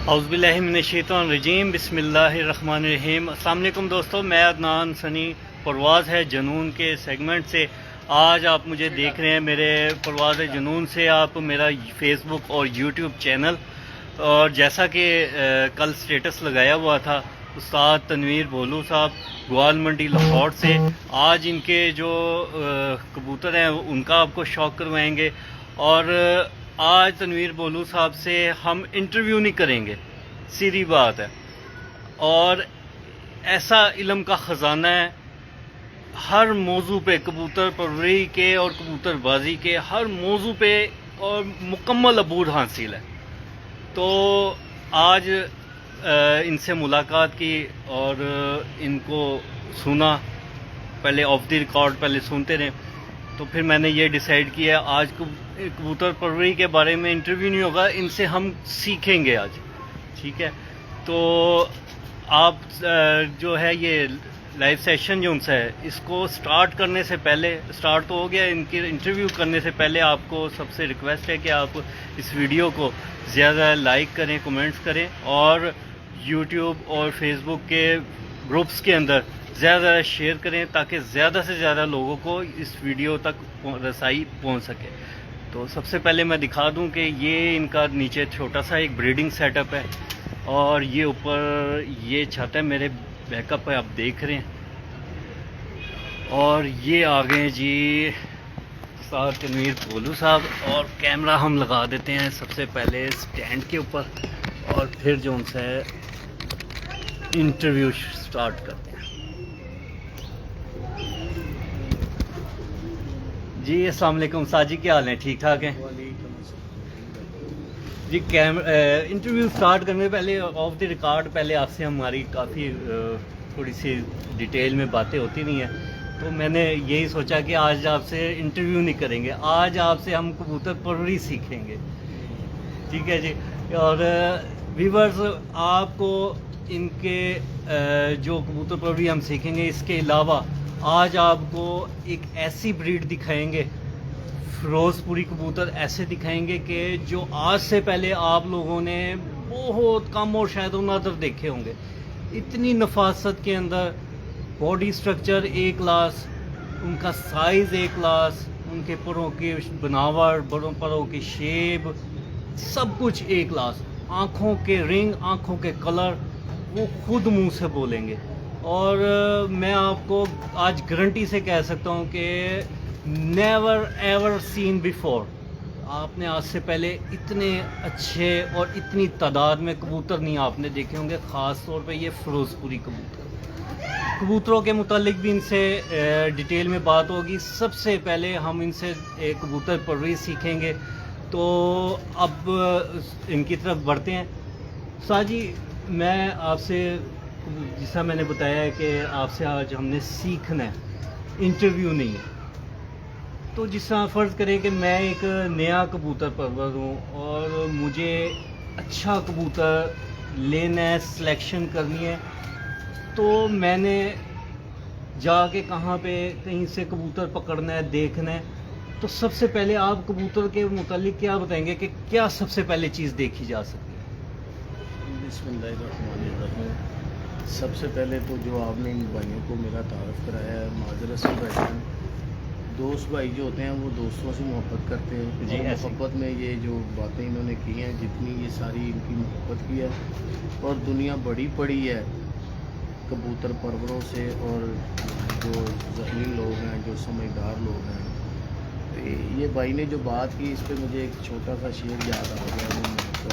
اعوذ باللہ من الشیطان الرجیم، بسم اللہ الرحمن الرحیم۔ السلام علیکم دوستو، میں عدنان سنی۔ پرواز ہے جنون کے سیگمنٹ سے آج آپ مجھے دیکھ رہے ہیں میرے پرواز ہے جنون سے، آپ میرا فیس بک اور یوٹیوب چینل، اور جیسا کہ کل سٹیٹس لگایا ہوا تھا استاد تنویر بھولو صاحب گوال منڈی لاہور سے، آج ان کے جو کبوتر ہیں ان کا آپ کو شوق کروائیں گے۔ اور آج تنویر بھولو صاحب سے ہم انٹرویو نہیں کریں گے، سیدھی بات ہے، اور ایسا علم کا خزانہ ہے ہر موضوع پہ، کبوتر پروری کے اور کبوتر بازی کے ہر موضوع پہ، اور مکمل عبور حاصل ہے۔ تو آج ان سے ملاقات کی اور ان کو سنا، پہلے آف دی ریکارڈ پہلے سنتے رہے، تو پھر میں نے یہ ڈیسائیڈ کیا آج کبوتر پروری کے بارے میں انٹرویو نہیں ہوگا، ان سے ہم سیکھیں گے آج، ٹھیک ہے؟ تو آپ جو ہے یہ لائیو سیشن جو ان سے ہے، اس کو سٹارٹ کرنے سے پہلے، سٹارٹ تو ہو گیا، ان کی انٹرویو کرنے سے پہلے آپ کو سب سے ریکویسٹ ہے کہ آپ اس ویڈیو کو زیادہ لائک کریں، کمنٹس کریں، اور یوٹیوب اور فیس بک کے گروپس کے اندر زیادہ شیئر کریں تاکہ زیادہ سے زیادہ لوگوں کو اس ویڈیو تک رسائی پہنچ سکے۔ تو سب سے پہلے میں دکھا دوں کہ یہ ان کا نیچے چھوٹا سا ایک بریڈنگ سیٹ اپ ہے، اور یہ اوپر یہ چھت ہے، میرے بیک اپ ہے، آپ دیکھ رہے ہیں۔ اور یہ آگے جی استاد تنویر بھولو صاحب، اور کیمرہ ہم لگا دیتے ہیں سب سے پہلے سٹینڈ کے اوپر، اور پھر جو ان سے انٹرویو سٹارٹ کرتے ہیں۔ جی السلام علیکم ساجی، کیا حال ہیں؟ ٹھیک ٹھاک ہیں جی؟ انٹرویو سٹارٹ کرنے سے پہلے آف دی ریکارڈ پہلے آپ سے ہماری کافی تھوڑی سی ڈیٹیل میں باتیں ہوتی نہیں ہیں، تو میں نے یہی سوچا کہ آج آپ سے انٹرویو نہیں کریں گے، آج آپ سے ہم کبوتر پروری سیکھیں گے، ٹھیک ہے جی؟ اور ویورز، آپ کو ان کے جو کبوتر پروری ہم سیکھیں گے، اس کے علاوہ آج آپ کو ایک ایسی بریڈ دکھائیں گے، فیروز پوری کبوتر ایسے دکھائیں گے کہ جو آج سے پہلے آپ لوگوں نے بہت کم اور شاید نادر دیکھے ہوں گے۔ اتنی نفاست کے اندر، باڈی سٹرکچر ایک کلاس، ان کا سائز ایک کلاس، ان کے پروں کی بناوٹ، پروں کی شیپ، سب کچھ ایک کلاس، آنکھوں کے رنگ، آنکھوں کے کلر وہ خود منہ سے بولیں گے۔ اور میں آپ کو آج گارنٹی سے کہہ سکتا ہوں کہ نیور ایور سین بیفور، آپ نے آج سے پہلے اتنے اچھے اور اتنی تعداد میں کبوتر نہیں آپ نے دیکھے ہوں گے، خاص طور پہ یہ فیروز پوری کبوتروں کے متعلق بھی ان سے ڈیٹیل میں بات ہوگی۔ سب سے پہلے ہم ان سے کبوتر پروری سیکھیں گے، تو اب ان کی طرف بڑھتے ہیں۔ ساجی، میں آپ سے، جیسا میں نے بتایا ہے کہ آپ سے آج ہم نے سیکھنا ہے، انٹرویو نہیں ہے، تو جس طرح فرض کریں کہ میں ایک نیا کبوتر پرور ہوں اور مجھے اچھا کبوتر لینا ہے، سلیکشن کرنی ہے، تو میں نے جا کے کہاں پہ کہیں سے کبوتر پکڑنا ہے، دیکھنا ہے، تو سب سے پہلے آپ کبوتر کے متعلق کیا بتائیں گے کہ کیا سب سے پہلے چیز دیکھی جا سکتی ہے؟ بسم اللہ الرحمن الرحیم۔ سب سے پہلے تو جو آپ نے ان بھائیوں کو میرا تعارف کرایا ہے، معذرت سے بیٹھے ہیں، دوست بھائی جو ہوتے ہیں وہ دوستوں سے محبت کرتے ہیں، جی، اور ایسے محبت میں یہ جو باتیں انہوں نے کی ہیں، جتنی یہ ساری ان کی محبت کی ہے، اور دنیا بڑی پڑی ہے کبوتر پروروں سے، اور جو ذہین لوگ ہیں، جو سمجھدار لوگ ہیں، تو یہ بھائی نے جو بات کی، اس پہ مجھے ایک چھوٹا سا شعر یاد آ گیا، وہ میں آپ کو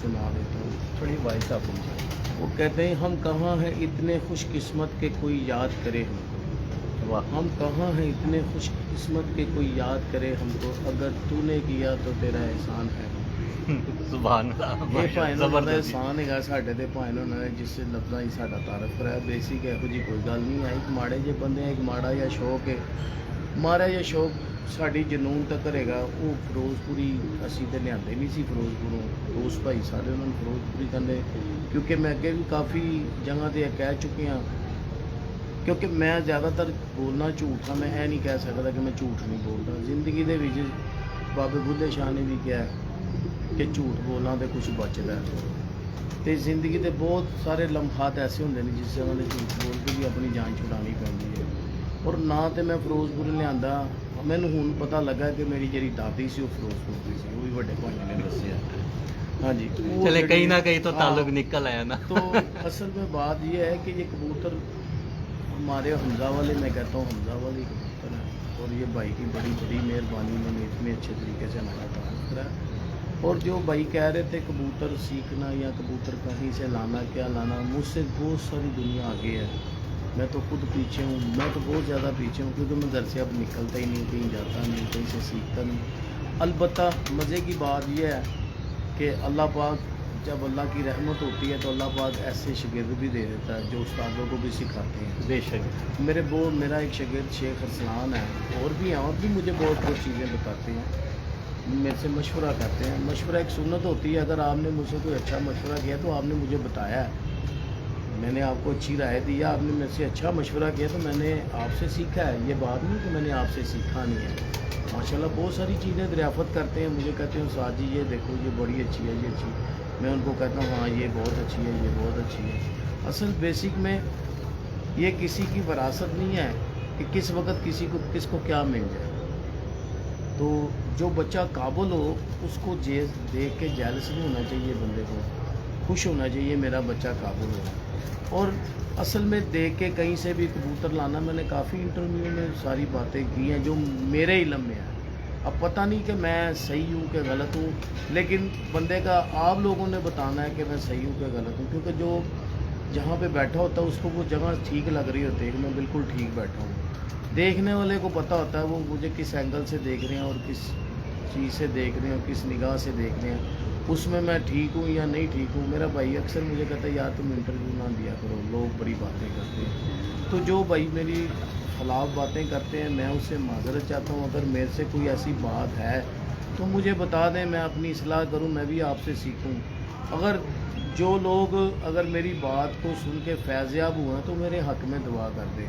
سنا دیتا ہوں۔ تھوڑی وائس آپ پہنچائیں۔ وہ کہتے ہیں، ہم کہاں ہیں اتنے خوش قسمت کہ کوئی یاد کرے ہم کو، ہم کہاں ہیں اتنے خوش قسمت کہ کوئی یاد کرے ہم کو، اگر تو نے کیا تو تیرا احسان ہے ہم سبحان یہ اللہ، بھائی زبردست دا احسان ہے ساڈے تے بھائی نے جس سے لفظاں ہی ساڈا تعارف کرایا۔ بیسک یہو جی کوئی گل نہیں ہے، ایک ماڑے جے بندے ہیں، ایک ماڑا یا شوق ہے، مارا یا شوق ساڈی جنون تک کرے گا۔ وہ فیروز پوری اسی تے لیاندے نہیں سی فیروز پوروں، دوست بھائی سارے انہوں نے فیروز پوری کہندے، کیونکہ میں اگے بھی کافی جگہ تے کہہ چکی ہاں، کیونکہ میں زیادہ تر بولنا جھوٹ ہاں، میں یہ نہیں کہہ سکتا کہ میں جھوٹ نہیں بولتا زندگی دے وچ۔ بابے بلھے شاہ نے بھی کہا ہے کہ جھوٹ بولنا تو کچھ بچتا ہے، ਤੇ ਜ਼ਿੰਦਗੀ ਦੇ ਬਹੁਤ ਸਾਰੇ ਲਮਹਾਤ ਐਸੇ ਹੁੰਦੇ ਨੇ ਜਿਸ ਉਹਨਾਂ ਨੇ ਝੂਠ ਬੋਲ ਕੇ ਵੀ ਆਪਣੀ ਜਾਨ ਛੁਡਾਉਣੀ ਪੈਂਦੀ ਹੈ। ਔਰ ਨਾ ਤੇ ਮੈਂ ਫਿਰੋਜ਼ਪੁਰ ਲਿਆਂਦਾ, ਮੈਨੂੰ ਹੁਣ ਪਤਾ ਲੱਗਾ ਕਿ ਮੇਰੀ ਜਿਹੜੀ ਦਾਦੀ ਸੀ ਉਹ ਫਿਰੋਜ਼ਪੁਰ ਦੀ ਸੀ, ਉਹ ਵੀ ਵੱਡੇ ਭਾਈ ਨੇ ਦੱਸਿਆ। ਹਾਂਜੀ, वो चले कहीं ना कहीं तो हाँ, ताल्लुक निकल आया ना। तो असल में बात ये है कि ये कबूतर हमारे हमजा वाले, मैं कहता हूँ हमजा वाले कबूतर हैं, और ये भाई की बड़ी बड़ी मेहरबानी, मैंने इतने अच्छे तरीके से हमारा काम करा। और जो भाई कह रहे थे कबूतर सीखना या कबूतर कहीं से लाना, क्या लाना, मुझसे बहुत सारी दुनिया आगे है। मैं तो खुद पीछे हूँ, मैं तो बहुत ज़्यादा पीछे हूँ, क्योंकि मैं घर से अब निकलता ही नहीं, कहीं जाता नहीं, कहीं से सीखता नहीं। अलबत्ता मज़े की बात यह है कि अल्लाह पाक, जब अल्लाह की रहमत होती है तो अल्लाह पाक ऐसे शागिर्द भी दे देता है जो उस्तादों को भी सिखाते हैं। बेशक। मेरा एक शागिर्द शेख अरसलान है, और भी हैं, और भी मुझे बहुत चीज़ें बताते हैं, मेरे से मशवरा करते हैं। मशवरा एक सुन्नत होती है, अगर आपने मुझसे कोई अच्छा मशवरा किया तो आपने मुझे बताया है, मैंने आपको अच्छी राय दी, आपने मेरे से अच्छा मशवरा किया तो मैंने आपसे सीखा है। ये बात नहीं कि मैंने आपसे सीखा नहीं है। माशाल्लाह बहुत सारी चीज़ें दरियाफ़त करते हैं, मुझे कहते हैं उस्ताद जी ये देखो ये बड़ी अच्छी है, ये अच्छी, मैं उनको कहता हूँ हाँ ये बहुत अच्छी है, ये बहुत अच्छी है। असल बेसिक में ये किसी की विरासत नहीं है कि किस वक्त किसको क्या मिल जाए। तो जो बच्चा काबिल हो उसको देख के जेलस नहीं होना चाहिए, बंदे को खुश होना चाहिए मेरा बच्चा काबिल हो। और असल में देख के कहीं से भी कबूतर लाना, मैंने काफ़ी इंटरव्यू में सारी बातें की हैं जो मेरे इल्म में है। अब पता नहीं कि मैं सही हूँ कि गलत हूँ, लेकिन बंदे का आप लोगों ने बताना है कि मैं सही हूँ कि गलत हूँ, क्योंकि जो जहाँ पे बैठा होता है उसको वो जगह ठीक लग रही होती है कि मैं बिल्कुल ठीक बैठा हूँ। देखने वाले को पता होता है वो मुझे किस एंगल से देख रहे हैं और किस चीज़ से देख रहे हैं और किस निगाह से देख रहे हैं, उसमें मैं ठीक हूँ या नहीं ठीक हूँ। मेरा भाई अक्सर मुझे कहता है यार तुम इंटरव्यू ना दिया करो, लोग बड़ी बातें करते हैं। तो जो भाई मेरी खिलाफ बातें करते हैं मैं उससे माजरत चाहता हूँ। अगर मेरे से कोई ऐसी बात है तो मुझे बता दें, मैं अपनी इस्लाह करूँ, मैं भी आपसे सीखूँ। अगर जो लोग अगर मेरी बात को सुन के फैज़याब हुए तो मेरे हक़ में दुआ कर दें।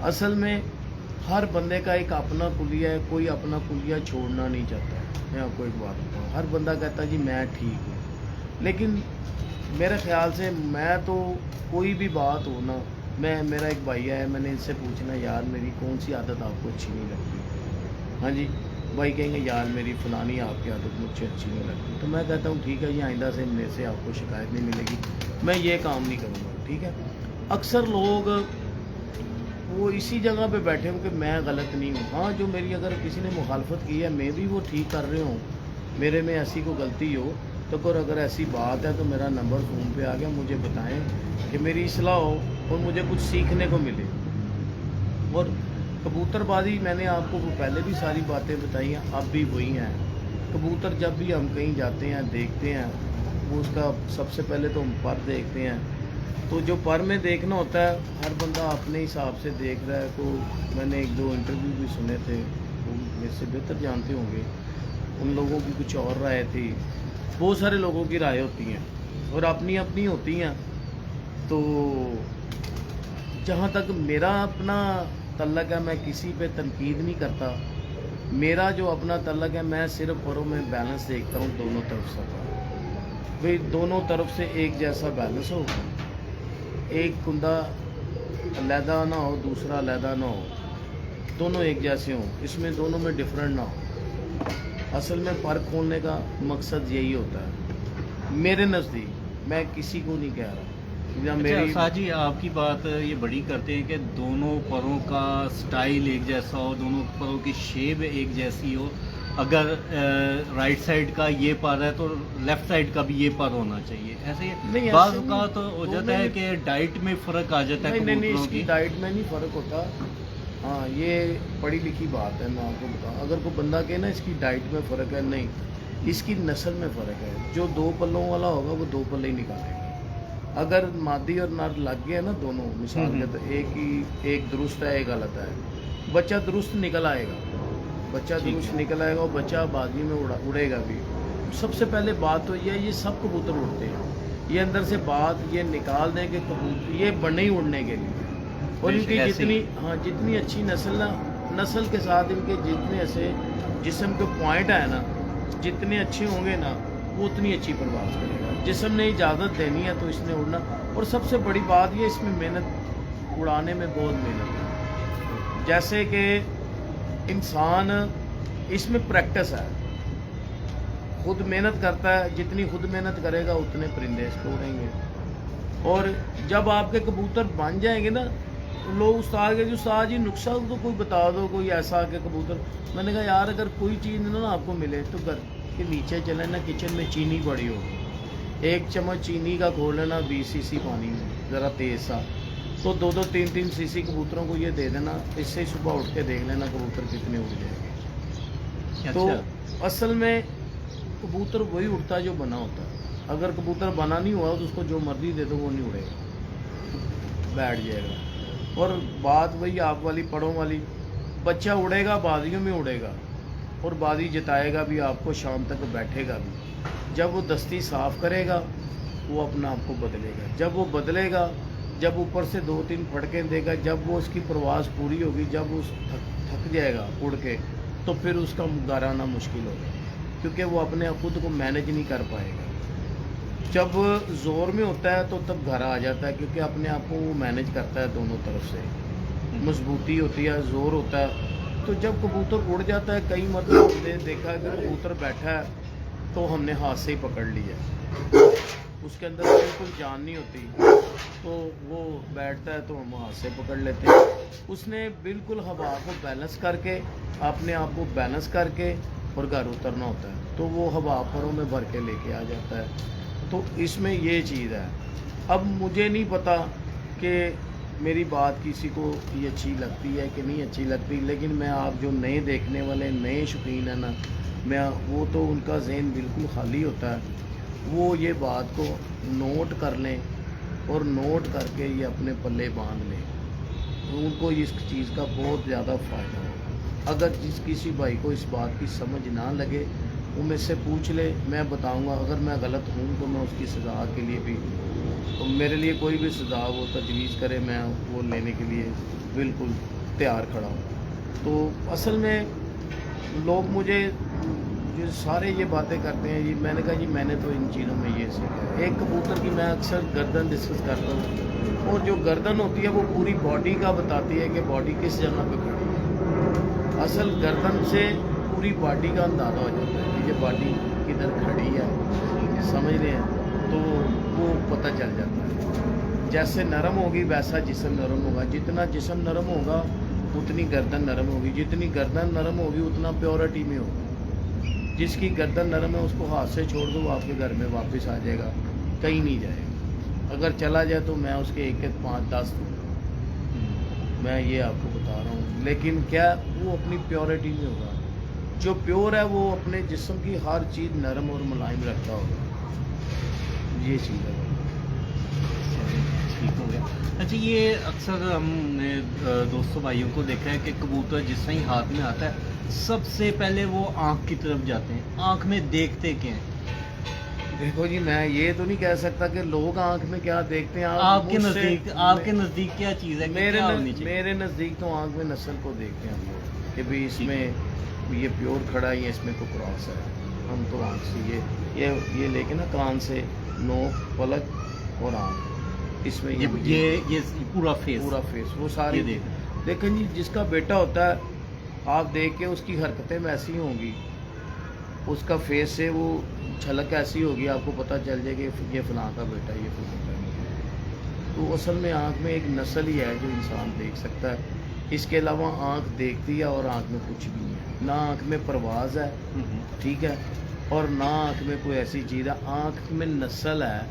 असल में हर बंदे का एक अपना कुलिया है, कोई अपना कुलिया छोड़ना नहीं चाहता है। मैं आपको एक बात बताऊँ, हर बंदा कहता है जी मैं ठीक हूँ, लेकिन मेरे ख्याल से मैं तो कोई भी बात हो ना, मेरा एक भैया है, मैंने इससे पूछना यार मेरी कौन सी आदत आपको अच्छी नहीं लगती, हाँ जी भाई कहेंगे यार मेरी फ़लानी आपकी आदत मुझे अच्छी नहीं लगती, तो मैं कहता हूँ ठीक है ये आइंदा से मेरे से आपको शिकायत नहीं मिलेगी, मैं ये काम नहीं करूँगा, ठीक है। अक्सर लोग वो इसी जगह पे बैठे हूँ कि मैं गलत नहीं हूँ। हाँ जो मेरी अगर किसी ने मुखालफत की है मैं भी वो ठीक कर रहे हूँ, मेरे में ऐसी कोई गलती हो तो अगर ऐसी बात है तो मेरा नंबर फ़ोन पे आ गया, मुझे बताएं कि मेरी इस्लाह हो और मुझे कुछ सीखने को मिले। और कबूतरबाजी मैंने आपको पहले भी सारी बातें बताई हैं, अब भी वही हैं। कबूतर जब भी हम कहीं जाते हैं देखते हैं, वो उसका सबसे पहले तो हम पर देखते हैं, तो जो पर में देखना होता है हर बंदा अपने हिसाब से देख रहा है। तो मैंने एक दो इंटरव्यू भी सुने थे, वो मेरे से बेहतर जानते होंगे, उन लोगों की कुछ और राय थी, बहुत सारे लोगों की राय होती हैं और अपनी अपनी होती हैं। तो जहाँ तक मेरा अपना तल्लक है मैं किसी पे तनकीद नहीं करता, मेरा जो अपना तल्लक है मैं सिर्फ परों में बैलेंस देखता हूँ दोनों तरफ से, भाई दोनों तरफ से एक जैसा बैलेंस हो, एक कुंदा अलहदा ना हो दूसरा अलहदा ना हो, दोनों एक जैसे हों, इसमें दोनों में डिफरेंट ना हो। असल में पर खोलने का मकसद यही होता है मेरे नज़दीक, मैं किसी को नहीं कह रहा। अच्छा साजी आपकी बात ये बड़ी करते हैं कि दोनों परों का स्टाइल एक जैसा हो, दोनों परों की शेप एक जैसी हो, अगर राइट साइड का ये पर है तो लेफ्ट साइड का भी ये पर होना चाहिए, ऐसे बाज़ का तो हो जाता है कि डाइट में फ़र्क आ जाता है। नहीं इसकी डाइट में नहीं फ़र्क होता, हाँ ये पढ़ी लिखी बात है, मैं आपको बताऊँ। अगर कोई बंदा कहे ना इसकी डाइट में फ़र्क है, नहीं, इसकी नस्ल में फ़र्क है। जो दो पल्लों वाला होगा वो दो पल्ले ही निकालेगा। अगर मादी और नर लग गए ना दोनों, मिसाल के तो एक दुरुस्त है एक गलत है, बच्चा दुरुस्त निकल आएगा, बच्चा दुरुस्त निकल आएगा और बच्चा बाजी में उड़ेगा भी। सबसे पहले बात तो ये सब कबूतर उड़ते हैं, ये अंदर से बात ये निकाल दें कि कबूतर ये बने ही उड़ने के लिए, और इनकी जितनी अच्छी नस्ल के साथ इनके जितने ऐसे जिस्म के पॉइंट है ना, जितने अच्छे होंगे ना वो उतनी अच्छी परवाज़ करेगा। जिस्म ने इजाज़त देनी है तो इसने उड़ना। और सबसे बड़ी बात ये, इसमें मेहनत, उड़ाने में बहुत मेहनत है। जैसे कि इंसान, इसमें प्रैक्टिस है, खुद मेहनत करता है, जितनी खुद मेहनत करेगा उतने परिंदे इसको उड़ेंगे। और जब आपके कबूतर बन जाएंगे ना, लोग उस्ताद के, उस्ताद जी नुस्खा तो कोई बता दो, कोई ऐसा के कबूतर। मैंने कहा यार अगर कोई चीज़ ना आपको मिले तो घर के नीचे चले ना, किचन में चीनी पड़ी हो, 1 चम्मच चीनी का घोल लेना 20 सीसी पानी में ज़रा तेज़ सा, तो 2-2 3-3 सीसी कबूतरों को ये दे देना। इससे ही सुबह उठ के देख लेना कबूतर कितने उड़ जाएंगे। तो असल में कबूतर वही उड़ता है जो बना होता है। अगर कबूतर बना नहीं हुआ तो उसको जो मर्जी दे दो वो नहीं उड़ेगा, बैठ जाएगा। और बात वही आप वाली पड़ों वाली, बच्चा उड़ेगा, बाजियों में उड़ेगा और बाजी जिताएगा भी आपको, शाम तक बैठेगा भी। जब वो दस्ती साफ़ करेगा वो अपना आप को बदलेगा। जब वो बदलेगा, जब ऊपर से 2-3 फटके देगा, जब वो उसकी प्रवास पूरी होगी, जब वो थक जाएगा उड़ के, तो फिर उसका घर आना मुश्किल होगा, क्योंकि वो अपने खुद को मैनेज नहीं कर पाएगा। जब ज़ोर में होता है तो तब घर आ जाता है, क्योंकि अपने आप को वो मैनेज करता है दोनों तरफ से, मजबूती होती है, ज़ोर होता है। तो जब कबूतर उड़ जाता है, कई मतलब हमने देखा कि कबूतर बैठा है तो हमने हाथ से ही पकड़ लिया, उसके अंदर बिल्कुल जान नहीं होती, तो वो बैठता है तो हम हाथ से पकड़ लेते हैं। उसने बिल्कुल हवा को बैलेंस करके, अपने आप को बैलेंस करके और घर उतरना होता है, तो वो हवा परों में भर के लेके आ जाता है। तो इसमें ये चीज़ है। अब मुझे नहीं पता कि मेरी बात किसी को ये अच्छी लगती है कि नहीं अच्छी लगती, लेकिन मैं, आप जो नए देखने वाले, नए शौकीन हैं ना, मैं वो तो उनका जहन बिल्कुल खाली होता है, वो ये बात को नोट कर लें और नोट करके ये अपने पल्ले बांध लें, तो उनको इस चीज़ का बहुत ज़्यादा फ़ायदा होगा। अगर किसी भाई को इस बात की समझ ना लगे, वो मुझसे पूछ ले, मैं बताऊंगा। अगर मैं गलत हूँ तो मैं उसकी सज़ा के लिए भी, तो मेरे लिए कोई भी सज़ा वो तजवीज़ करे, मैं वो लेने के लिए बिल्कुल तैयार खड़ा हूँ। तो असल में लोग मुझे जो सारे ये बातें करते हैं, ये मैंने कहा जी मैंने तो इन चीज़ों में ये सीखा है। एक कबूतर की मैं अक्सर गर्दन डिस्कस करता हूँ, और जो गर्दन होती है वो पूरी बॉडी का बताती है कि बॉडी किस जगह पे खड़ी है। असल गर्दन से पूरी बॉडी का अंदाज़ा हो जाता है कि ये बॉडी किधर खड़ी है, समझ रहे हैं, तो वो पता चल जाता है। जैसे नरम होगी वैसा जिस्म नरम होगा, जितना जिस्म नरम होगा उतनी गर्दन नरम होगी, जितनी गर्दन नरम होगी उतना प्योरिटी में होगा। जिसकी गर्दन नरम है उसको हाथ से छोड़ दो, वो आपके घर में वापस आ जाएगा, कहीं नहीं जाएगा। अगर चला जाए तो मैं उसके 1-1 5-10 मैं ये आपको बता रहा हूँ। लेकिन क्या वो अपनी प्योरिटी में होगा। जो प्योर है वो अपने जिस्म की हर चीज़ नरम और मुलायम रखता होगा, ये चीज़ है। ठीक हो गया। अच्छा, ये अक्सर हमने दोस्तों भाइयों को देखा है कि कबूतर जिस ही हाथ में आता है सबसे पहले वो आँख की तरफ जाते हैं। आँख में देखते क्या हैं? देखो जी, मैं ये तो नहीं कह सकता कि लोग आँख में क्या देखते हैं। आपके नज़दीक क्या चीज़ है? मेरे नज़दीक तो आँख में नस्ल को देखते हैं हम लोग, कि भाई इसमें ये प्योर खड़ा है, इसमें तो क्रॉस है। हम तो आँख से ये लेके ना, कान से नोक, पलक और आँख, इसमें ये पूरा फेस वो सारी देखें जी। जिसका बेटा होता है, आप देख के उसकी हरकतें वैसी होंगी, उसका फेस से वो झलक ऐसी होगी, आपको पता चल जाएगा ये फलां का बेटा, ये फलां का बेटा। तो असल में आँख में एक नस्ल ही है जो इंसान देख सकता है। इसके अलावा आँख देखती है और आँख में कुछ भी नहीं है। ना आँख में परवाज़ है, ठीक है, और ना आँख में कोई ऐसी चीज़ है। आँख में नस्ल है,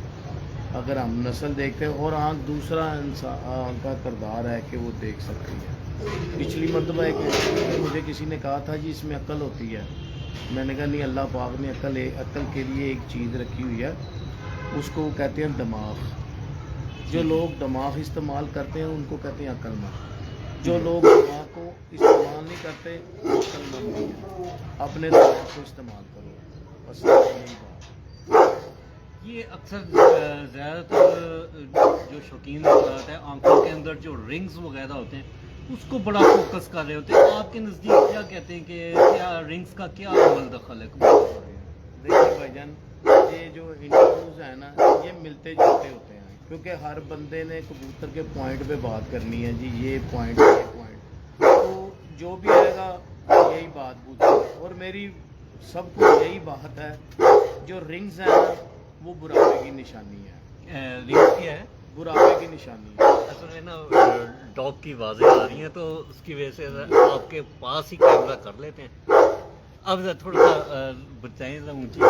अगर हम नस्ल देखते हैं, और आँख दूसरा इंसान का किरदार है कि वो देख सकती है। पिछली मरतबा एक मुझे किसी ने कहा था जी इसमें अक्ल होती है। मैंने कहा नहीं, अल्लाह पाक ने अक्ल के लिए एक चीज़ रखी हुई है, उसको कहते हैं दिमाग। जो लोग दिमाग इस्तेमाल करते हैं उनको कहते हैं अक्लमंद। जो लोग दिमाग को इस्तेमाल नहीं करते वो अक्लमंद नहीं है। अपने दिमाग को इस्तेमाल करो, बस यही बात। ये अक्सर ज़्यादातर जो शौकीन होता है, आंखों के अंदर जो रिंग्स वगैरह होते हैं उसको बड़ा फोकस कर रहे होते हैं। आपके नज़दीक क्या कहते हैं कि क्या रिंग्स का क्या अमल दखल है? देखिए भाईजान, جو انٹرویوز ہیں نا یہ ملتے جلتے ہوتے ہیں کیونکہ ہر بندے نے کبوتر کے پوائنٹ پہ بات کرنی ہے جی یہ پوائنٹ تو جو بھی آئے گا یہی بات پوچھے اور میری سب کو یہی بات ہے جو رنگز ہیں نا وہ براپے کی نشانی ہے رنگز کیا ہے براپے کی نشانی ہے اصل میں نا ڈاگ کی آوازیں آ رہی ہیں تو اس کی وجہ سے آپ کے پاس ہی کیمرہ کر لیتے ہیں اب تھوڑا سا بتائیں ذرا اونچی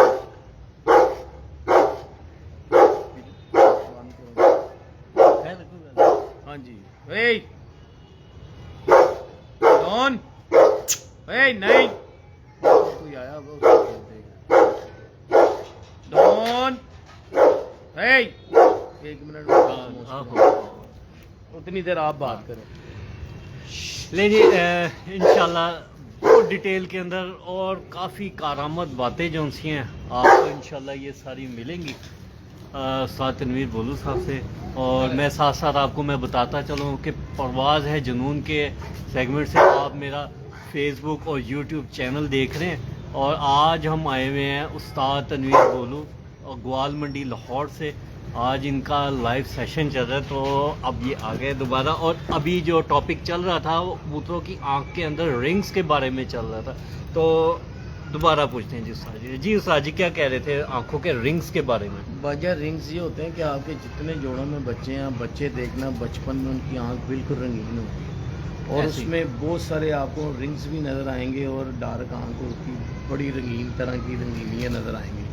ہاں جی نہیں کوئی آیا ایک منٹ اتنی دیر آپ بات کریں لے جی انشاءاللہ بہت ڈیٹیل کے اندر اور کافی کارآمد باتیں جو سی ہیں آپ کو انشاءاللہ یہ ساری ملیں گی استاد تنویر بولو صاحب سے اور میں ساتھ ساتھ آپ کو میں بتاتا چلوں کہ پرواز ہے جنون کے سیگمنٹ سے آپ میرا فیس بک اور یوٹیوب چینل دیکھ رہے ہیں اور آج ہم آئے ہوئے ہیں استاد تنویر بولو اور گوال منڈی لاہور سے آج ان کا لائیو سیشن چل رہا ہے تو اب یہ آ گئے دوبارہ اور ابھی جو ٹاپک چل رہا تھا وہ کبوتروں کی آنکھ کے اندر رنگز کے بارے میں چل رہا تھا تو دوبارہ پوچھتے ہیں جی استاد جی کیا کہہ رہے تھے آنکھوں کے رنگز کے بارے میں وجہ رنگز یہ ہوتے ہیں کہ آپ کے جتنے جوڑوں میں بچے ہیں بچے دیکھنا بچپن میں ان کی آنکھ بالکل رنگین ہوتی ہے اور اس میں بہت سارے آپ کو رنگز بھی نظر آئیں گے اور ڈارک آنکھ اس کی بڑی رنگین طرح کی رنگینیاں نظر آئیں گی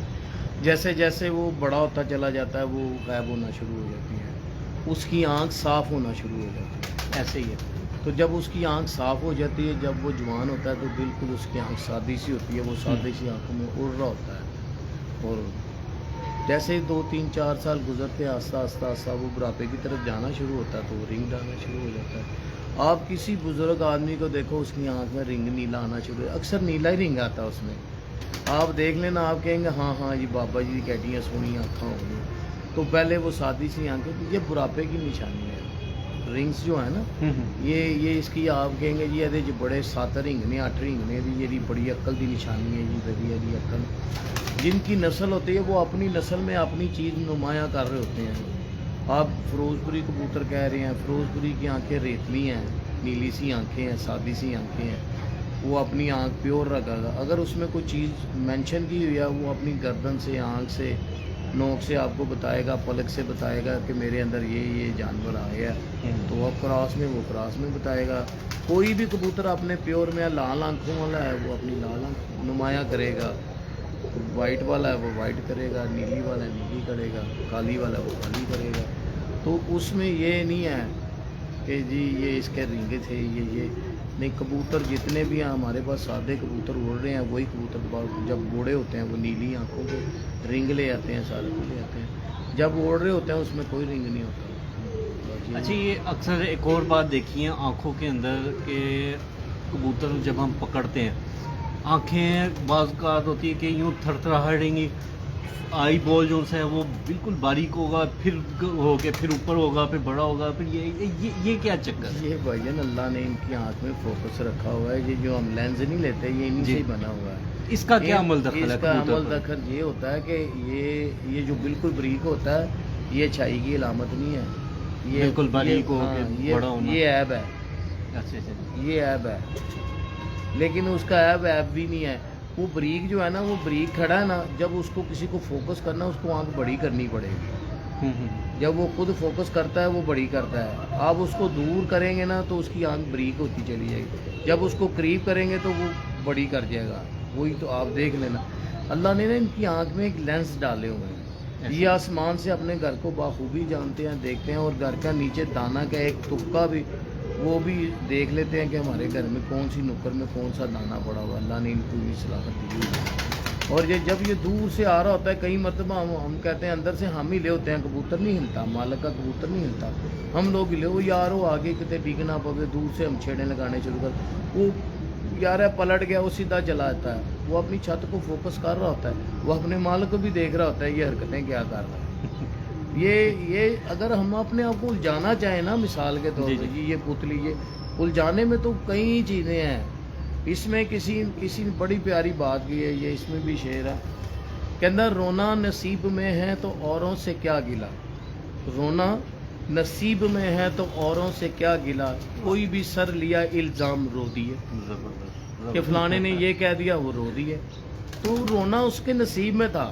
جیسے جیسے وہ بڑا ہوتا چلا جاتا ہے وہ غائب ہونا شروع ہو جاتی ہے اس کی آنکھ صاف ہونا شروع ہو جاتی ہے ایسے ہی ہے تو جب اس کی آنکھ صاف ہو جاتی ہے جب وہ جوان ہوتا ہے تو بالکل اس کی آنکھ سادی سی ہوتی ہے وہ سادی سی آنکھوں میں اڑ رہا ہوتا ہے اور جیسے ہی 2 3 4 سال گزرتے آہستہ آہستہ وہ بڑھاپے کی طرف جانا شروع ہوتا ہے تو وہ رنگ ڈالنا شروع ہو جاتا ہے آپ کسی بزرگ آدمی کو دیکھو اس کی آنکھ میں رنگ نیلا آنا شروع ہے اکثر نیلا ہی رنگ آتا ہے اس میں آپ دیکھ لینا آپ کہیں گے ہاں یہ بابا جی کیٹیاں سونی آنکھاں ہوں گی تو پہلے وہ سادی سی آنکھیں یہ بڑھاپے کی نشانی ہے رنگس جو ہے نا یہ اس کی آپ کہیں گے جی یہ بڑے 7 رنگ نے 8 رنگ نے یہ بڑی عقل کی نشانی ہے جی بڑی عقل جن کی نسل ہوتی ہے وہ اپنی نسل میں اپنی چیز نمایاں کر رہے ہوتے ہیں آپ فیروز پوری کبوتر کہہ رہے ہیں فیروز پوری کی آنکھیں ریتلی ہیں نیلی سی آنکھیں ہیں سادی سی آنکھیں ہیں وہ اپنی آنکھ پیور رکھا گا اگر اس میں کوئی چیز مینشن کی ہوئی ہے وہ اپنی گردن سے آنکھ سے نوک سے آپ کو بتائے گا پلک سے بتائے گا کہ میرے اندر یہ جانور آیا ہے تو اب کراس میں وہ کراس میں بتائے گا کوئی بھی کبوتر اپنے پیور میں لال آنکھوں والا ہے وہ اپنی لال آنکھ نمایاں کرے گا وائٹ والا ہے وہ وائٹ کرے گا نیلی والا ہے نیلی کرے گا کالی والا وہ کالی کرے گا تو اس میں یہ نہیں ہے کہ جی یہ اس کے رنگ تھے یہ نہیں کبوتر جتنے بھی ہیں ہمارے پاس سادے کبوتر اڑ رہے ہیں وہی کبوتر جب بوڑھے ہوتے ہیں وہ نیلی آنکھوں کے رنگ لے آتے ہیں سارے کو لے آتے ہیں جب اڑ رہے ہوتے ہیں اس میں کوئی رنگ نہیں ہوتا اچھا یہ اکثر ایک اور بات دیکھی ہے آنکھوں کے اندر کہ کبوتر جب ہم پکڑتے ہیں آنکھیں بعض اوقات ہوتی ہے کہ یوں تھر تھراہٹیں گی آئی بال جو ہے وہ بالکل باریک ہوگا پھر ہو کے پھر اوپر ہوگا پھر بڑا ہوگا پھر یہ کیا چکر ہے یہ بھائی اللہ نے ان کی آنکھ میں فوکس رکھا ہوا ہے یہ جو ہم لینز نہیں لیتے یہ انہیں سے ہی بنا ہوا ہے اس کا کیا عمل دخل ہے اس کا عمل دخل یہ ہوتا ہے کہ یہ جو بالکل بریک ہوتا ہے یہ اچھائی کی علامت نہیں ہے یہ بالکل باریک ہو کے بڑا ہونا یہ عیب ہے یہ عیب ہے لیکن اس کا عیب بھی نہیں ہے وہ بریک جو ہے نا وہ بریک کھڑا ہے نا جب اس کو کسی کو فوکس کرنا اس کو آنکھ بڑی کرنی پڑے گی جب وہ خود فوکس کرتا ہے وہ بڑی کرتا ہے آپ اس کو دور کریں گے نا تو اس کی آنکھ بریک ہوتی چلی جائے گی جب اس کو قریب کریں گے تو وہ بڑی کر جائے گا وہی تو آپ دیکھ لینا اللہ نے نا ان کی آنکھ میں ایک لینس ڈالے ہوئے ہیں یہ آسمان سے اپنے گھر کو بخوبی جانتے ہیں دیکھتے ہیں اور گھر کا نیچے دانہ کا ایک تکا بھی وہ بھی دیکھ لیتے ہیں کہ ہمارے گھر میں کون سی نکر میں کون سا دانہ پڑا ہوا اللہ نے ان کو بھی صلاحیت دی ہوئی اور یہ جب یہ دور سے آ رہا ہوتا ہے کئی مرتبہ ہم کہتے ہیں اندر سے ہم ہی لے ہوتے ہیں کبوتر نہیں ہلتا مالک کا کبوتر نہیں ہلتا ہم لوگ ہی لے وہ یار وہ آگے کتنے ٹیکنا پوے دور سے ہم چھیڑے لگانے شروع کر وہ یار ہے پلٹ گیا وہ سیدھا چلا جاتا ہے وہ اپنی چھت کو فوکس کر رہا ہوتا ہے وہ اپنے مالک کو بھی دیکھ رہا ہوتا ہے یہ حرکتیں کیا کر رہا ہے یہ اگر ہم اپنے آپ کو الجھانا چاہیں نا مثال کے طور پہ یہ پتلی یہ الجھانے میں تو کئی چیزیں ہیں اس میں کسی بڑی پیاری بات کی ہے یہ اس میں بھی شعر ہے कहता रोना नसीब में है तो औरों से क्या गिला, रोना नसीब में है तो औरों से क्या गिला, कोई भी सर लिया इल्ज़ाम रो दिए जबरदस्त कि फलाने ने ये कह दिया वो रो दिए। तो रोना उसके नसीब में था,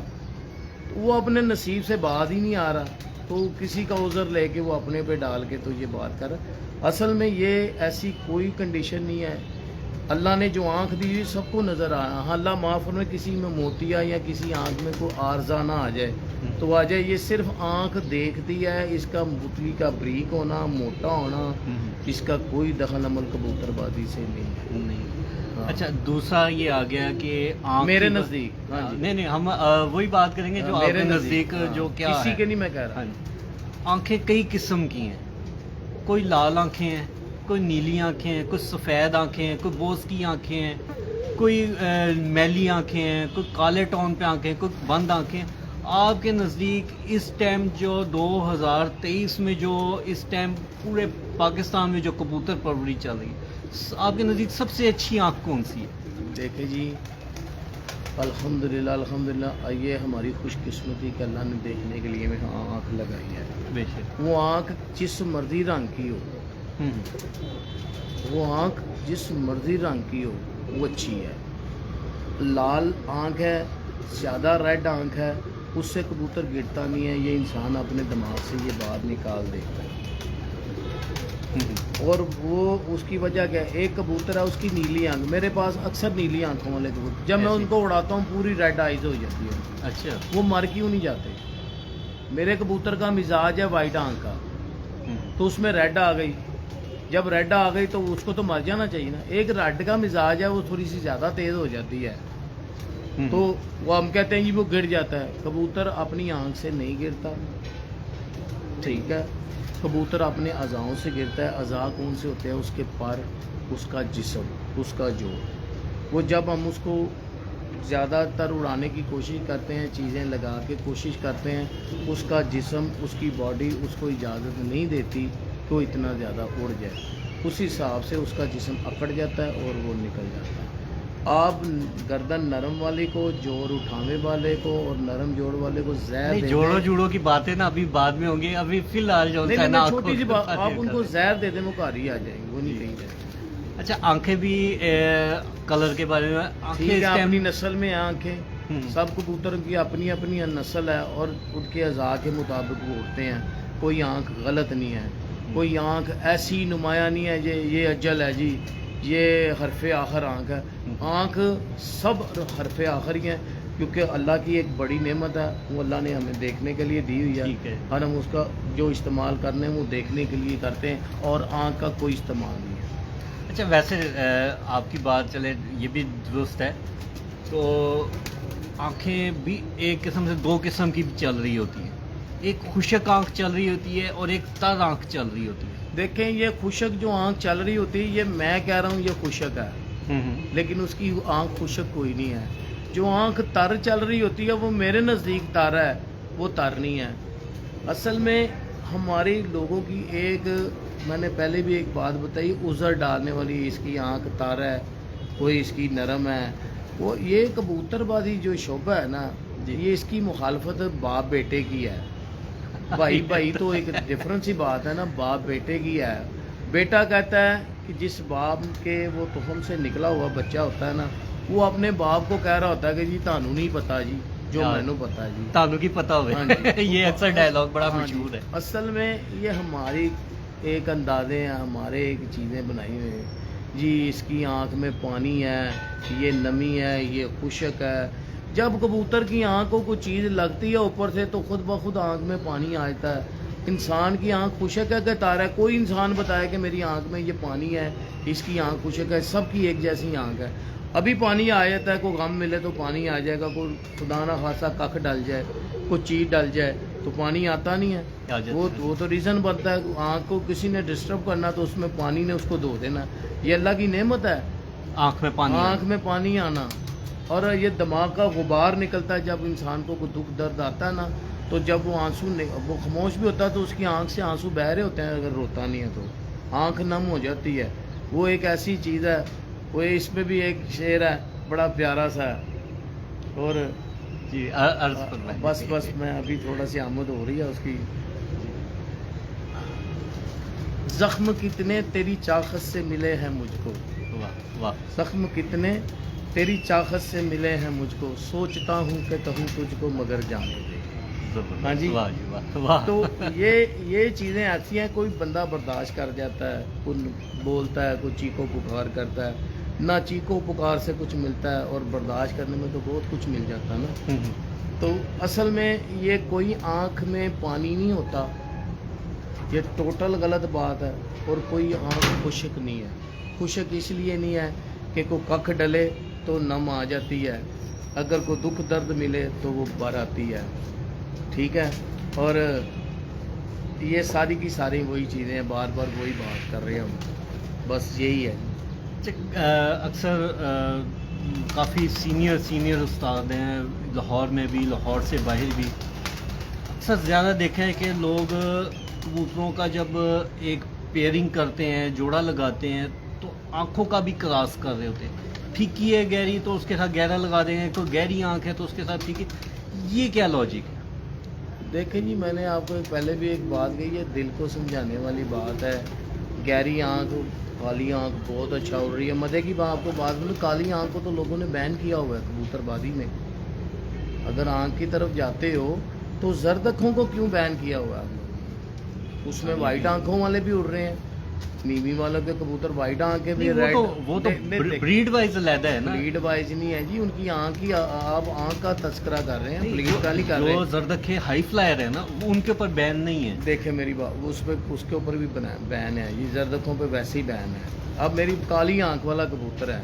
तो वो अपने नसीब से बात ही नहीं आ रहा, तो किसी का उज़र लेके वो अपने पे डाल के तो ये बात कर रहा। असल में ये ऐसी कोई कंडीशन नहीं है। अल्लाह ने जो आँख दी हुई सबको नज़र आ रहा। हाँ, अल्लाह माफ़ में किसी में मोतिया या किसी आँख में कोई आर्जा ना आ जाए तो आ जाए। ये सिर्फ आँख देखती है, इसका पुतली का बरीक होना, मोटा होना, इसका कोई दखल अमल कबूतरबाजी से नहीं है। नहीं। हाँ। अच्छा, दूसरा ये आ गया कि आँख मेरे की नज़दीक, हाँ जी, नहीं नहीं, हम वही बात करेंगे जो मेरे आपके नज़दीक हाँ, जो क्या किसी है। के नहीं मैं कह रहा। हाँ जी। आंखें कई किस्म की हैं, कोई लाल आंखें हैं, कोई नीली आंखें हैं, कोई सफ़ेद आंखें हैं, कोई बोस की आंखें हैं, कोई मैली आंखें हैं, कोई काले टोन पे आंखें हैं, कोई बंद आंखें हैं। आपके नज़दीक इस टाइम जो 2023 में जो इस टाइम पूरे पाकिस्तान में जो कबूतर परवरी चल रही है, आपके नज़दीक सबसे अच्छी आंख कौन सी है? देखे जी, अल्हम्दुलिल्लाह अल्हम्दुलिल्लाह, ये हमारी खुशकिस्मती कि अल्लाह ने देखने के लिए में आँख लगाई है। बेशक। वो आँख जिस मर्जी रंग की हो, वो आँख जिस मर्जी रंग की हो वो अच्छी है। लाल आँख है, ज़्यादा रेड आँख है, उससे कबूतर गिरता नहीं है। ये इंसान अपने दिमाग से ये बात निकाल देता है। और वो उसकी वजह क्या है, एक कबूतर है उसकी नीली आँख, मेरे पास अक्सर नीली आँखों वाले कबूतर, जब मैं ऐसे? उनको उड़ाता हूँ पूरी रेड आइज हो जाती है। अच्छा। वो मर क्यों नहीं जाते? मेरे कबूतर का मिजाज है वाइट आँख का, तो उसमें रेड आ गई। जब रेड आ गई तो उसको तो मर जाना चाहिए ना। एक रेड का मिजाज है, वो थोड़ी सी ज़्यादा तेज़ हो जाती है, तो वो हम कहते हैं जी वो गिर जाता है। कबूतर अपनी आँख से नहीं गिरता, ठीक है। कबूतर अपने अज़ाओं से गिरता है। अज़ा कौन से होते हैं? उसके पर, उसका जिस्म, उसका जोड़। वो जब हम उसको ज़्यादातर उड़ाने की कोशिश करते हैं, चीज़ें लगा के कोशिश करते हैं, उसका जिस्म, उसकी बॉडी उसको इजाज़त नहीं देती तो इतना ज़्यादा उड़ जाए। उस हिसाब से उसका जिस्म अकड़ जाता है और वो निकल जाता है। आप गर्दन नरम वाले को, जोर उठाने वाले को और नरम जोड़ वाले को जहर नहीं, दे जोड़ो दें। जोड़ो की बातें ना अभी बाद में होंगी, अभी फिलहाल जो नहीं है नहीं, ना मैं छोटी सी बात, आंखों आप के उनको बारे में। जहर दे दें वो घर ही आ जाएंगे, वो नहीं कहीं जाएंगे। अच्छा, आंखें भी कलर के बारे में आंखें ठीक है, इस टाइम अपनी नस्ल में आंखें, सब कबूतरों की अपनी अपनी नस्ल है और उनके अज़ा के मुताबिक वो उड़ते हैं। कोई आंख गलत नहीं है, कोई आंख ऐसी नुमाया नहीं है ये अजल है जी, ये हरफ आखिर आंख है। आंख सब हरफ आखिर ही हैं, क्योंकि अल्लाह की एक बड़ी नेमत है, वो अल्लाह ने हमें देखने के लिए दी हुई ठीक है है। और हम उसका जो इस्तेमाल करने हैं वो देखने के लिए करते हैं, और आंख का कोई इस्तेमाल नहीं है। अच्छा, वैसे आपकी बात चले ये भी दुरुस्त है, तो आंखें भी एक किस्म से दो किस्म की भी चल रही होती है। एक खुशक आंख चल रही होती है और एक तर आंख चल रही होती है। देखें, ये खुशक जो आंख चल रही होती है, ये मैं कह रहा हूँ ये खुशक है, लेकिन उसकी आंख खुशक कोई नहीं है। जो आंख तर चल रही होती है वो मेरे नज़दीक तर है, वो तर नहीं है। असल में हमारे लोगों की एक, मैंने पहले भी एक बात बताई, उज़र डालने वाली, इसकी आंख तर है, कोई इसकी नरम है। वो ये कबूतरबाजी जो शोभा है ना, ये इसकी मुखालफत बाप बेटे की है। भाई भाई तो एक डिफरेंस ही बात है ना, बाप बेटे की है। बेटा कहता है कि जिस बाप के वो तुखम से निकला हुआ बच्चा होता है ना, वो अपने बाप को कह रहा होता है कि जी तानू नहीं पता जी जो यार, मैनू पता है जी, तानू की पता हो। हाँ जी। ये अक्सर डायलॉग बड़ा हाँ जी। मशहूर है। असल में ये हमारी एक अंदाजे हैं, हमारे एक चीज़ें बनाई हुई हैं जी। इसकी आंख में पानी है, ये नमी है, ये खुशक है। जब कबूतर की आंख को कोई चीज़ लगती है ऊपर से तो खुद ब खुद आंख में पानी आ जाता है। इंसान की आंख खुशक है कि तार है? कोई इंसान बताया कि मेरी आंख में ये पानी है, इसकी आंख खुशक है? सबकी एक जैसी आंख है। अभी पानी आ जाता है, कोई गम मिले तो पानी आ जाएगा, कोई खुदा ना खासा कख डल जाए, कोई चीज़ डल जाए तो पानी आता नहीं है। वो तो रीज़न बनता है। आँख को किसी ने डिस्टर्ब करना तो उसमें पानी ने उसको धो देना। ये अल्लाह की नेमत है, आंख में पानी आँख में पानी आना। और ये दिमाग का गुबार निकलता है जब इंसान को कोई दुख दर्द आता है ना, तो जब वो आंसू वो खामोश भी होता है तो उसकी आँख से आंसू बह रहे होते हैं, अगर रोता नहीं है तो आँख नम हो जाती है। वो एक ऐसी चीज़ है। वो इसमें भी एक शेर है बड़ा प्यारा सा है, और جی عرض فرمائیں. بس میں ابھی تھوڑا سی آمد ہو رہی ہے اس کی. زخم کتنے تیری چاخت سے ملے ہیں مجھ کو, واہ واہ. زخم کتنے تیری چاخت سے ملے ہیں مجھ کو, سوچتا ہوں کہ کہوں تجھ کو مگر جانے دے. ہاں جی. واہ جی واہ واہ. تو یہ چیزیں ایسی ہیں, کوئی بندہ برداشت کر جاتا ہے, کوئی بولتا ہے, کوئی چیخو پکار کرتا ہے. نہ چیخو پکار سے کچھ ملتا ہے اور برداشت کرنے میں تو بہت کچھ مل جاتا ہے نا. تو اصل میں یہ کوئی آنکھ میں پانی نہیں ہوتا, یہ ٹوٹل غلط بات ہے. اور کوئی آنکھ خشک نہیں ہے. خشک اس لیے نہیں ہے کہ کوئی ککھ ڈلے تو نم آ جاتی ہے, اگر کوئی دکھ درد ملے تو وہ بھر آتی ہے. ٹھیک ہے. اور یہ ساری کی ساری وہی چیزیں ہیں, بار بار وہی بات کر رہے ہیں ہم, بس یہی ہے. اکثر کافی سینئر استاد ہیں لاہور میں بھی, لاہور سے باہر بھی. اکثر زیادہ دیکھا ہے کہ لوگ کبوتروں کا جب ایک پیئرنگ کرتے ہیں, جوڑا لگاتے ہیں, تو آنکھوں کا بھی کراس کر رہے ہوتے ہیں. پھیکی ہے گہری تو اس کے ساتھ گہرا لگا دیں گے, کوئی گہری آنکھ ہے تو اس کے ساتھ پھیکی. یہ کیا لاجک ہے؟ دیکھیں جی, میں نے آپ کو پہلے بھی ایک بات کہی ہے, دل کو سمجھانے والی بات ہے. گہری آنکھ, کالی آنکھ بہت اچھا اڑ رہی ہے. مزے کی بات آپ کو بات بولوں, کالی آنکھ کو تو لوگوں نے بین کیا ہوا ہے کبوتر بازی میں. اگر آنکھ کی طرف جاتے ہو تو زرد آنکھوں کو کیوں بین کیا ہوا ہے؟ اس میں وائٹ آنکھوں والے بھی اڑ رہے ہیں, نیوی والوں کے کبوتر وائٹ آنکھیں بھی, ریڈ. وہ تو بریڈ وائز علیحدہ ہے نا. بریڈ وائز نہیں ہے جی, ان کی آنکھ کی, آپ آنکھ کا تذکرہ کر رہے ہیں, بریڈ کا نہیں کر رہے. جو زردکھے ہائی فلائر ہے نا, ان کے اوپر بین نہیں ہے. دیکھیں میری بات, اس کے اوپر بھی بین ہے جی, زردکھوں پہ ویسے ہی بین ہے. اب میری کالی آنکھ والا کبوتر ہے,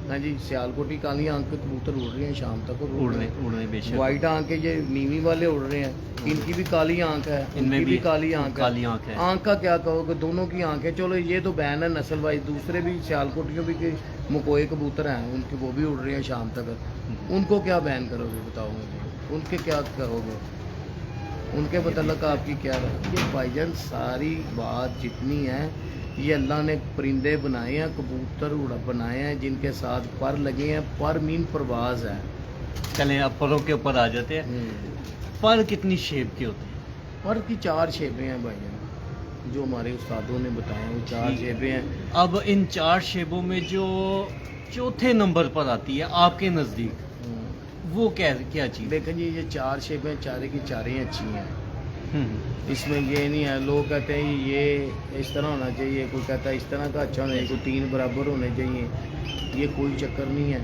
ہاں جی, سیالکوٹی کالی آنکھ کے کبوتر اڑ رہے ہیں شام تک, اڑنے بے شک. وائٹ آنکھ کے یہ نیوی والے اڑ رہے ہیں, ان کی بھی کالی آنکھ ہے, ان میں بھی کالی آنکھ ہے. آنکھ کا کیا کہو کہ دونوں کی آنکھیں, چلو یہ تو بین ہے نسل وائز. دوسرے بھی سیالکوٹیوں بھی مکوئے کبوتر ہیں, ان کے وہ بھی اڑ رہے ہیں شام تک. ان کو کیا بین کرو گے بتاؤ مجھے, ان کے کیا کہو گے, ان کے متعلق آپ کی کیا رہے؟ یہ بھائی جان ساری بات جتنی ہے, یہ اللہ نے پرندے بنائے ہیں, کبوتر بنائے ہیں جن کے ساتھ پر لگے ہیں. پر مین پرواز ہے. چلیں اب پروں کے اوپر آ جاتے ہیں. پر کتنی شیپ کے ہوتے ہیں؟ پر کی 4 شیپیں ہیں بھائی جان, جو ہمارے استادوں نے بتایا وہ 4 شیپیں ہیں. اب ان 4 شیپوں میں جو چوتھے نمبر پر آتی ہے آپ کے نزدیک, وہ کیا چیز؟ دیکھیں جی, یہ 4 شیپیں چارے کی چاریں اچھی ہیں. اس میں یہ نہیں ہے, لوگ کہتے ہیں یہ اس طرح ہونا چاہیے, کوئی کہتا ہے اس طرح کا اچھا ہونا چاہیے, کوئی 3 برابر ہونے چاہیے. یہ کوئی چکر نہیں ہے.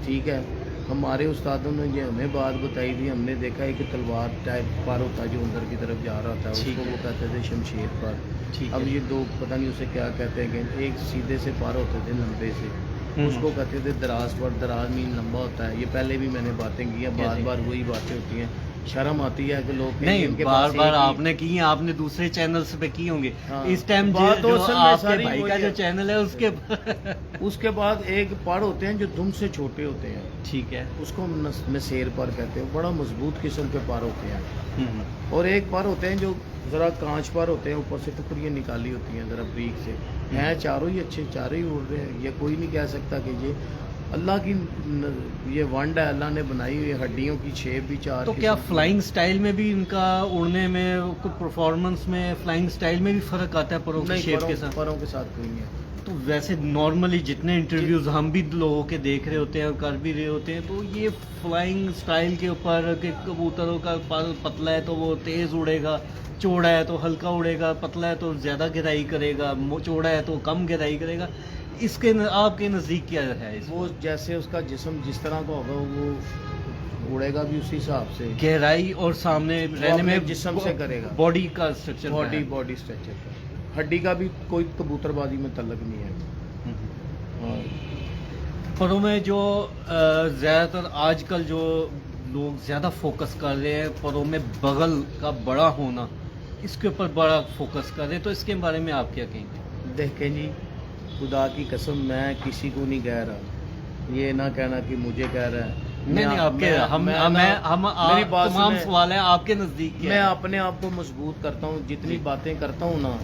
ٹھیک ہے. ہمارے استادوں نے جو ہمیں بات بتائی تھی, ہم نے دیکھا ہے کہ تلوار ٹائپ پر ہوتا ہے جو اندر کی طرف جا رہا ہوتا ہے, اس کو وہ کہتے تھے شمشیر پر. اب یہ 2 پتہ نہیں اسے کیا کہتے ہیں, کہ ایک سیدھے سے پر ہوتے تھے لمبے سے, اس کو کہتے تھے دراز پر. دراز مین لمبا ہوتا ہے. یہ پہلے بھی میں نے باتیں کی ہیں, بار بار وہی باتیں ہوتی ہیں. شرم آتی ہے کہ لوگ نہیں, بار بار آپ نے کی ہیں, آپ نے دوسرے چینلز پہ کی ہوں گے. اس ٹائم آپ کے بھائی کا جو چینل ہے اس کے بعد ایک پر ہوتے ہیں جو دم سے چھوٹے ہوتے ہیں. ٹھیک ہے. اس کو مسیر پر کہتے ہیں, بڑا مضبوط قسم کے پر ہوتے ہیں. اور ایک پر ہوتے ہیں جو ذرا کانچ پر ہوتے ہیں, اوپر سے ٹکڑیاں نکالی ہوتی ہیں ذرا بریک سے. ہیں چاروں ہی اچھے, چاروں ہی اڑ رہے ہیں. یہ کوئی نہیں کہہ سکتا کہ یہ اللہ کی یہ ونڈ ہے, اللہ نے بنائی ہوئی. ہڈیوں کی شیپ بھی 4. تو کیا فلائنگ سٹائل میں بھی ان کا اڑنے میں, کچھ پرفارمنس میں فلائنگ سٹائل میں بھی فرق آتا ہے پروں کی شیپ کے ساتھ؟ پروں کے ساتھ کوئی نہیں ہے. تو ویسے نارملی جتنے انٹرویوز ہم بھی لوگوں کے دیکھ رہے ہوتے ہیں اور کر بھی رہے ہوتے ہیں, تو یہ فلائنگ سٹائل کے اوپر کہ کبوتروں کا پر پتلا ہے تو وہ تیز اڑے گا, چوڑا ہے تو ہلکا اڑے گا, پتلا ہے تو زیادہ گہرائی کرے گا, چوڑا ہے تو کم گہرائی کرے گا. اس کے آپ کے نزدیک کیا ہے؟ وہ جیسے اس کا جسم جس طرح کا ہوگا وہ اڑے گا بھی اسی حساب سے. گہرائی اور سامنے رہنے میں جسم سے کرے گا. باڈی کا اسٹرکچر, باڈی اسٹرکچر کا, ہڈی کا بھی کوئی کبوتر بازی میں تعلق نہیں ہے. پروں میں جو زیادہ تر آج کل جو لوگ زیادہ فوکس کر رہے ہیں, پروں میں بغل کا بڑا ہونا, اس کے اوپر بڑا فوکس کر رہے ہیں, تو اس کے بارے میں آپ کیا کہیں گے؟ دیکھیں جی, خدا کی قسم میں کسی کو نہیں کہہ رہا, یہ نہ کہنا کہ مجھے کہہ رہا ہے. نہیں, آپ کے تمام سوال ہیں آپ کے نزدیک. میں اپنے آپ کو مضبوط کرتا ہوں, جتنی باتیں کرتا ہوں نا,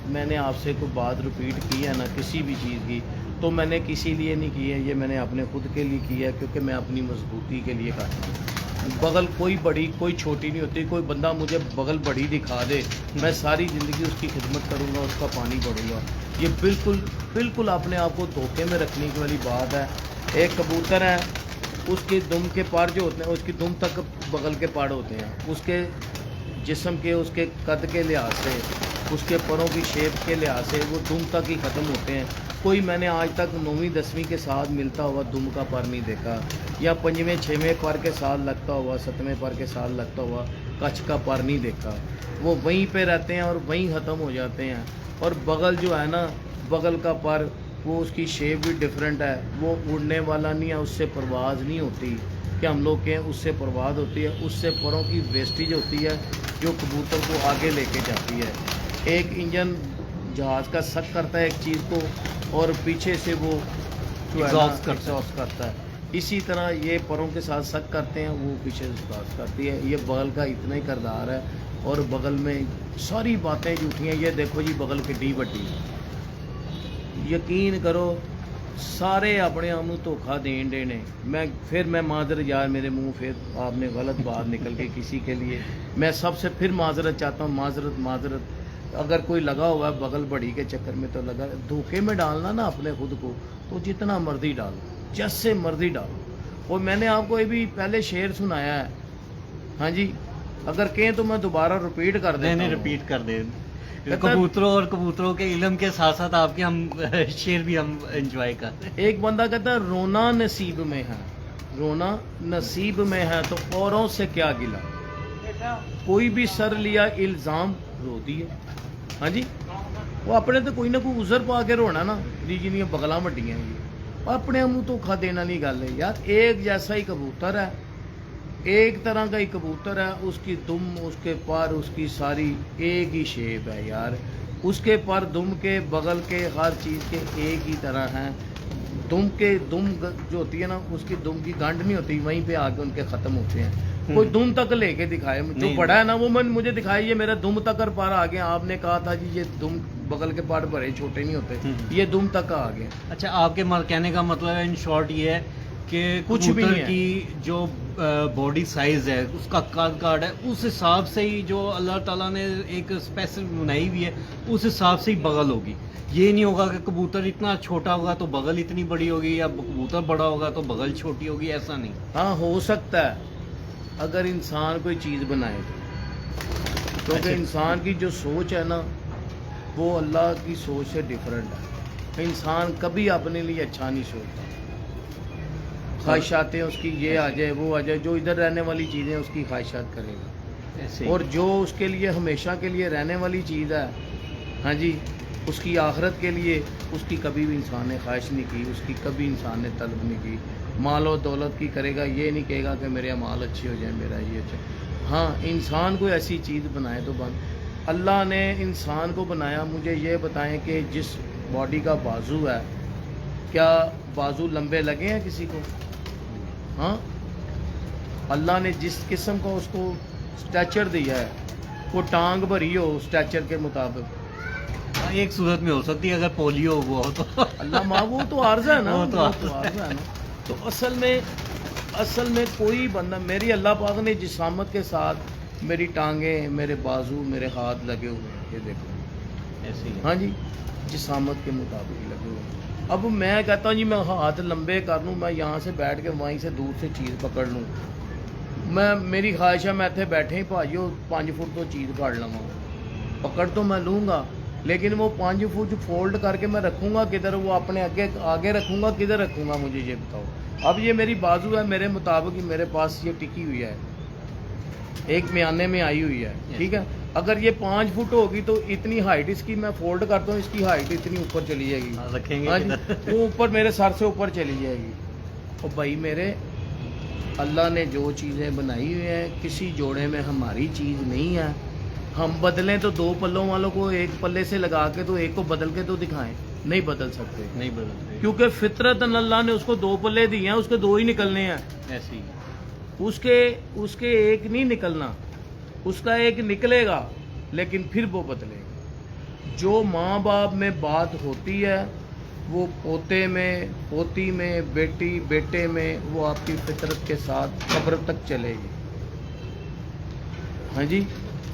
میں نے آپ سے کوئی بات ریپیٹ کی ہے نا کسی بھی چیز کی, تو میں نے کسی لیے نہیں کی ہے، یہ میں نے اپنے خود کے لیے کی ہے، کیونکہ میں اپنی مضبوطی کے لیے کرتا ہوں۔ بغل کوئی بڑی کوئی چھوٹی نہیں ہوتی، کوئی بندہ مجھے بغل بڑی دکھا دے، میں ساری زندگی اس کی خدمت کروں گا، اس کا پانی بڑھوں گا۔ یہ بالکل اپنے آپ کو دھوکے میں رکھنے کی والی بات ہے۔ ایک کبوتر ہے، اس کے دم کے پار جو ہوتے ہیں، اس کی دم تک بغل کے پار ہوتے ہیں، اس کے جسم کے، اس کے قد کے لحاظ سے، اس کے پروں کی شیپ کے لحاظ سے وہ دم تک ہی ختم ہوتے ہیں۔ کوئی میں نے آج تک 9ویں 10ویں کے ساتھ ملتا ہوا دم کا پر نہیں دیکھا، یا 5ویں 6ویں پر کے ساتھ لگتا ہوا، 7ویں پر کے ساتھ لگتا ہوا کچھ کا پر نہیں دیکھا۔ وہ وہیں پہ رہتے ہیں اور وہیں ختم ہو جاتے ہیں۔ اور بغل جو ہے نا، بغل کا پر، وہ اس کی شیپ بھی ڈیفرنٹ ہے، وہ اڑنے والا نہیں ہے، اس سے پرواز نہیں ہوتی کہ ہم لوگ کہیں اس سے پرواز ہوتی ہے، اس سے پروں کی ویسٹیج ہوتی ہے جو کبوتر کو آگے لے کے جاتی ہے۔ ایک انجن جہاز کا سک کرتا ہے ایک چیز کو، اور پیچھے سے وہ Exhaust کرتا ہے۔ اسی طرح یہ پروں کے ساتھ سک کرتے ہیں، وہ پیچھے سے exhaust کرتی ہے۔ یہ بغل کا اتنا ہی کردار ہے، اور بغل میں ساری باتیں جھوٹی ہیں۔ یہ دیکھو جی بغل کڈی بٹی، یقین کرو سارے اپنے آپ کو دھوکھا دین دینے۔ میں معذرت، یار میرے منہ پھر آپ نے غلط بات نکل کے کسی کے لیے، میں سب سے پھر معذرت چاہتا ہوں، معذرت۔ اگر کوئی لگا ہوا ہے بغل بڑی کے چکر میں، تو لگا دھوکے میں ڈالنا نا اپنے خود کو، تو جتنا مرضی ڈالو، جیسے مرضی ڈالو۔ اور میں نے آپ کو یہ بھی پہلے شعر سنایا ہے، ہاں جی، اگر کہیں تو میں دوبارہ ریپیٹ کر دیتا ہوں۔ ریپیٹ کر دیں۔ کبوتروں کے علم کے ساتھ ساتھ آپ کے ہم شعر بھی ہم انجوائے کرتے ہیں۔ ایک بندہ کہتا ہے رونا نصیب میں ہے، رونا نصیب میں ہے تو اوروں سے کیا گلا، کوئی بھی سر لیا الزام رو دیے۔ ہاں جی، وہ اپنے تو کوئی نہ کوئی عذر پا کے رونا نا، جن بغلاں وڈیاں جی، اپنے منہ دھوکھا دینا نہیں گل ہے یار۔ ایک جیسا ہی کبوتر ہے، ایک طرح کا ہی کبوتر ہے، اس کی دم، اس کے پر، اس کی ساری ایک ہی شیپ ہے یار۔ اس کے پر، دم کے، بغل کے، ہر چیز کے ایک ہی طرح ہیں۔ دم جو ہوتی ہے نا، اس کی دم کی گانڈ نہیں ہوتی، وہیں پہ آ کے ان کے ختم ہوتے ہیں۔ کوئی دم تک لے کے دکھائے، جو بڑا ہے نا وہ مجھے دکھائے، یہ میرا دم تک پر آ گیا۔ آپ نے کہا تھا جی یہ دم بغل کے پار بڑے چھوٹے نہیں ہوتے، یہ دم تک آ گیا۔ اچھا، آپ کے کہنے کا مطلب ہے ان شارٹ یہ ہے کہ کچھ بھی نہیں ہے، کی جو باڈی سائز ہے، اس کا قد کاٹ ہے، اس حساب سے ہی جو اللہ تعالیٰ نے ایک اسپیسیفک بنائی ہوئی ہے، اس حساب سے ہی بغل ہوگی۔ یہ نہیں ہوگا کہ کبوتر اتنا چھوٹا ہوگا تو بغل اتنی بڑی ہوگی، یا کبوتر بڑا ہوگا تو بغل چھوٹی ہوگی، ایسا نہیں۔ ہاں ہو سکتا ہے اگر انسان کوئی چیز بنائے تو، کیونکہ انسان کی جو سوچ ہے نا وہ اللہ کی سوچ سے ڈیفرنٹ ہے۔ انسان کبھی اپنے لیے اچھا نہیں سوچتا، خواہشاتیں اس کی یہ آ جائے وہ آ جائے، جو ادھر رہنے والی چیزیں اس کی خواہشات کرے گا، اور جو اس کے لیے ہمیشہ کے لیے رہنے والی چیز ہے، ہاں جی، اس کی آخرت کے لیے، اس کی کبھی بھی انسان نے خواہش نہیں کی، اس کی کبھی انسان نے طلب نہیں کی۔ مال و دولت کی کرے گا، یہ نہیں کہے گا کہ میرے مال اچھے ہو جائیں، میرا یہ اچھا۔ ہاں انسان کوئی ایسی چیز بنائے تو اللہ نے انسان کو بنایا۔ مجھے یہ بتائیں کہ جس باڈی کا بازو ہے، کیا بازو لمبے لگے ہیں کسی کو؟ ہاں، اللہ نے جس قسم کا اس کو اسٹیچر دیا ہے، وہ ٹانگ بھری ہو اسٹیچر کے مطابق، ایک صورت میں ہو سکتی ہے اگر پولیو ہوا ہو تو اللہ ماں، وہ تو عارضہ ہے نا، وہ تو عارضہ ہے نا۔ تو اصل میں کوئی بندہ، میری اللہ پاک نے جسامت کے ساتھ میری ٹانگیں، میرے بازو، میرے ہاتھ لگے ہوئے ہیں، یہ دیکھو ایسے ہی۔ ہاں جی، جسامت کے مطابق لگے ہوئے ہیں۔ اب میں کہتا ہوں جی میں ہاتھ لمبے کر لوں، میں یہاں سے بیٹھ کے وہیں سے دور سے چیز پکڑ لوں، میری خواہش ہے میں اتنے بیٹھے ہی بھائیو 5 فٹ تو چیز کاٹ لوں، پکڑ تو میں لوں گا، لیکن وہ 5 فٹ فولڈ کر کے میں رکھوں گا کدھر؟ وہ اپنے آگے رکھوں گا، کدھر رکھوں گا؟ مجھے یہ بتاؤ۔ اب یہ میری بازو ہے، میرے مطابق ہی میرے پاس یہ ٹکی ہوئی ہے، ایک میانے میں آئی ہوئی ہے، ٹھیک ہے۔ اگر یہ 5 فٹ ہوگی تو اتنی ہائٹ اس کی میں فولڈ کرتا ہوں، اس کی ہائٹ اتنی اوپر چلی جائے گی، رکھیں گے ہاں جی، وہ اوپر میرے سر سے اوپر چلی جائے گی۔ اور بھائی میرے، اللہ نے جو چیزیں بنائی ہوئی ہیں، کسی جوڑے میں ہماری چیز نہیں ہے۔ ہم بدلیں تو 2 پلوں والوں کو ایک پلے سے لگا کے تو ایک کو بدل کے تو دکھائیں، نہیں بدل سکتے، نہیں بدلتے، کیونکہ فطرت اللہ نے اس کو 2 پلے دیے ہیں، اس کے 2 ہی نکلنے ہیں، ایسے ہی۔ اس کے ایک نہیں نکلنا، اس کا ایک نکلے گا لیکن پھر وہ بدلے گا۔ جو ماں باپ میں بات ہوتی ہے وہ پوتے میں، پوتی میں، بیٹی بیٹے میں، وہ آپ کی فطرت کے ساتھ قبر تک چلے گی. ہاں جی.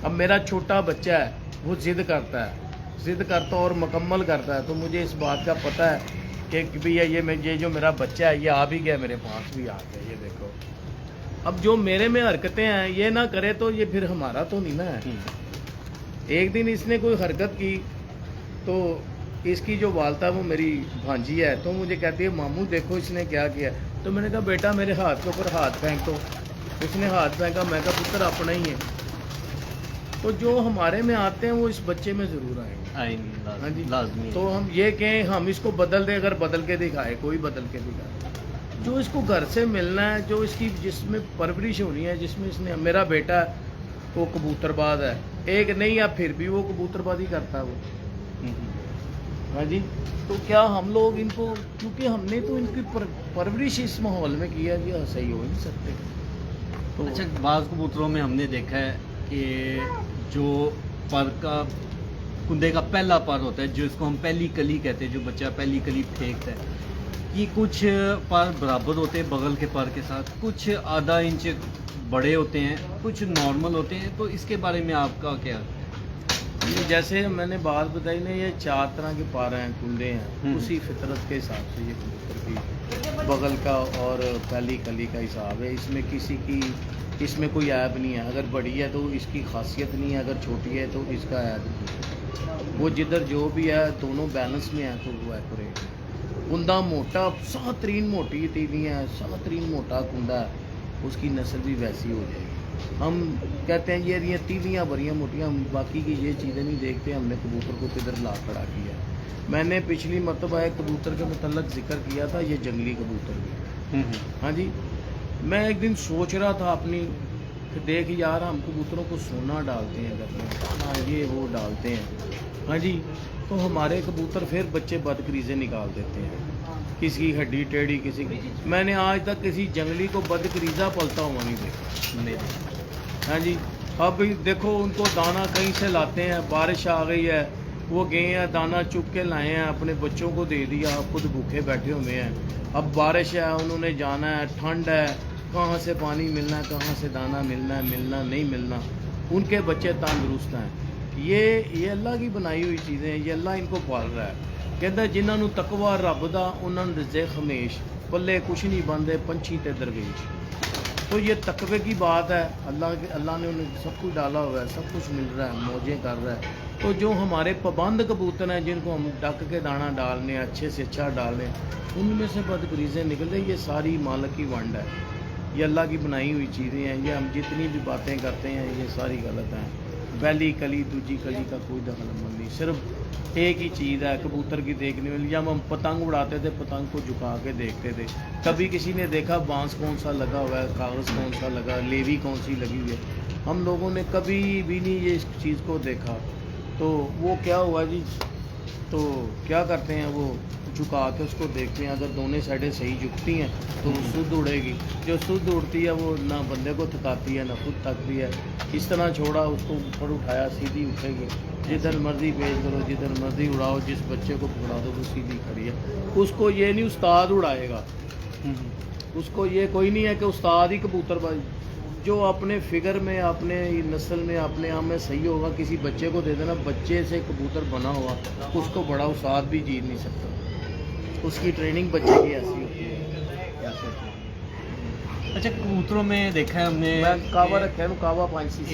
اب میرا چھوٹا بچہ ہے، وہ ضد کرتا اور مکمل کرتا ہے، تو مجھے اس بات کا پتہ ہے کہ بھی یہ جو میرا بچہ ہے یہ آ بھی گیا، میرے پاس بھی آ گیا. یہ دیکھو، اب جو میرے میں حرکتیں ہیں یہ نہ کرے تو یہ پھر ہمارا تو نہیں نا ہے. ایک دن اس نے کوئی حرکت کی تو اس کی جو والدہ وہ میری بھانجی ہے، تو مجھے کہتی ہے ماموں دیکھو اس نے کیا کیا. تو میں نے کہا بیٹا میرے ہاتھ کے اوپر ہاتھ پھینک دو. اس نے ہاتھ پھینکا. میں کہا پتر اپنا ہی ہے. تو جو ہمارے میں آتے ہیں وہ اس بچے میں ضرور آئیں گے. ہاں جی. لازمی. تو ہم یہ کہیں ہم اس کو بدل دیں، اگر بدل کے دکھائے کوئی بدل کے دکھائے. جو اس کو گھر سے ملنا ہے، جو اس کی جس میں پرورش ہونی ہے، جس میں اس نے، میرا بیٹا وہ کبوتر باز ہے، ایک نہیں ہے پھر بھی وہ کبوتر بازی کرتا ہے وہ. ہاں جی. تو کیا ہم لوگ ان کو، کیونکہ ہم نے تو ان کی پرورش اس ماحول میں کیا، یہ صحیح ہو نہیں سکتے. تو اچھا، بعض کبوتروں میں ہم نے دیکھا ہے کہ جو پر کا کندے کا پہلا پر ہوتا ہے، جو اس کو ہم پہلی کلی کہتے ہیں، جو بچہ پہلی کلی پھینکتا ہے، یہ کچھ پر برابر ہوتے ہیں بغل کے پر کے ساتھ، کچھ آدھا انچ بڑے ہوتے ہیں، کچھ نارمل ہوتے ہیں. تو اس کے بارے میں آپ کا کیا؟ یہ جیسے میں نے بات بتائی نا، یہ 4 طرح کے پار ہیں، کنڈے ہیں، اسی فطرت کے حساب سے یہ کبوتر کی بغل کا اور پہلی کلی کا حساب ہے. اس میں کسی کی، اس میں کوئی عیب نہیں ہے. اگر بڑی ہے تو اس کی خاصیت نہیں ہے، اگر چھوٹی ہے تو اس کا عیب نہیں ہے. وہ جدھر جو بھی ہے دونوں بیلنس میں ہے تو وہ ایکوریٹ. کندا موٹا، سخت ترین موٹی تیوی ہے، سخت ترین موٹا کنڈا ہے، اس کی نسل بھی ویسی ہو جائے گی. ہم کہتے ہیں یہ تیویاں بڑیاں موٹیاں، ہم باقی کی یہ چیزیں نہیں دیکھتے. ہم نے کبوتر کو کدھر لا کھڑا کیا. میں نے پچھلی مرتبہ ایک کبوتر کے متعلق ذکر کیا تھا، یہ جنگلی کبوتر بھی. ہاں جی. میں ایک دن سوچ رہا تھا اپنی کہ دیکھ یار ہم کبوتروں کو سونا ڈالتے ہیں گھر میں، کھانا یہ وہ ڈالتے ہیں. ہاں جی. تو ہمارے کبوتر پھر بچے بدکریزیں نکال دیتے ہیں، کسی کی ہڈی ٹیڑھی، کسی کی. میں نے آج تک کسی جنگلی کو بدکریزہ پلتا ہوا نہیں دیکھا. ہاں جی. اب دیکھو ان کو دانہ کہیں سے لاتے ہیں، بارش آ گئی ہے، وہ گئے ہیں دانہ چپ کے لائے ہیں، اپنے بچوں کو دے دیا، خود بھوکے بیٹھے ہوئے ہیں. اب بارش ہے، انہوں نے جانا ہے، ٹھنڈ ہے، کہاں سے پانی ملنا ہے، کہاں سے دانہ ملنا ہے، ملنا نہیں ملنا. ان کے بچے تندرست ہیں. یہ اللہ کی بنائی ہوئی چیزیں ہیں، یہ اللہ ان کو پال رہا ہے. کہتا ہے جنہوں تقوی رب دا انہوں نے رزق خمیش، پلے کچھ نہیں بندے پنچھی تے درویش. تو یہ تقوی کی بات ہے. اللہ نے انہیں سب کچھ ڈالا ہوا ہے، سب کچھ مل رہا ہے، موجیں کر رہا ہے. تو جو ہمارے پابند کبوتر ہیں جن کو ہم ڈک کے دانہ ڈالنے ہیں، اچھے سے اچھا ڈالیں، ان میں سے بدکریزیں نکل رہی. یہ ساری مالک کی ونڈ ہے، یہ اللہ کی بنائی ہوئی چیزیں ہیں. یہ ہم جتنی بھی باتیں کرتے ہیں یہ ساری غلط ہیں. پہلی کلی دوسری کلی کا کوئی دخل عمل نہیں. صرف ایک ہی چیز ہے کبوتر کی دیکھنے میں. جب ہم پتنگ اڑاتے تھے پتنگ کو جھکا کے دیکھتے تھے. کبھی کسی نے دیکھا بانس کون سا لگا ہوا ہے، کاغذ کون سا لگا، لیوی کون سی لگی ہوئی ہے. ہم لوگوں نے کبھی بھی نہیں یہ اس چیز کو دیکھا. تو وہ کیا ہوا جی، تو کیا کرتے ہیں وہ جھکا کے اس کو دیکھتے ہیں. اگر دونوں سائڈیں صحیح جھکتی ہیں تو وہ سدھ اڑے گی. جو سدھ اڑتی ہے وہ نہ بندے کو تھکاتی ہے نہ خود تھکتی ہے. اس طرح چھوڑا اس کو اوپر اٹھایا سیدھی اٹھے گی. جدھر مرضی پیش کرو، جدھر مرضی اڑاؤ، جس بچے کو پکڑا دو وہ سیدھی کھڑی ہے. اس کو یہ نہیں استاد اڑائے گا، اس کو یہ کوئی نہیں ہے کہ استاد ہی کبوتر بازی. جو اپنے فگر میں، اپنے نسل میں، اپنے آپ میں صحیح ہوگا، کسی بچے کو دے دینا، بچے سے کبوتر بنا ہوا اس کو بڑا استاد بھی جیت نہیں سکتا. اس کی ٹریننگ بچے کی ایسی ہوتی ہے. اچھا، کبوتروں میں دیکھا ہے ہم نے، میں کعوہ رکھا ہے، کعوہ 5 cc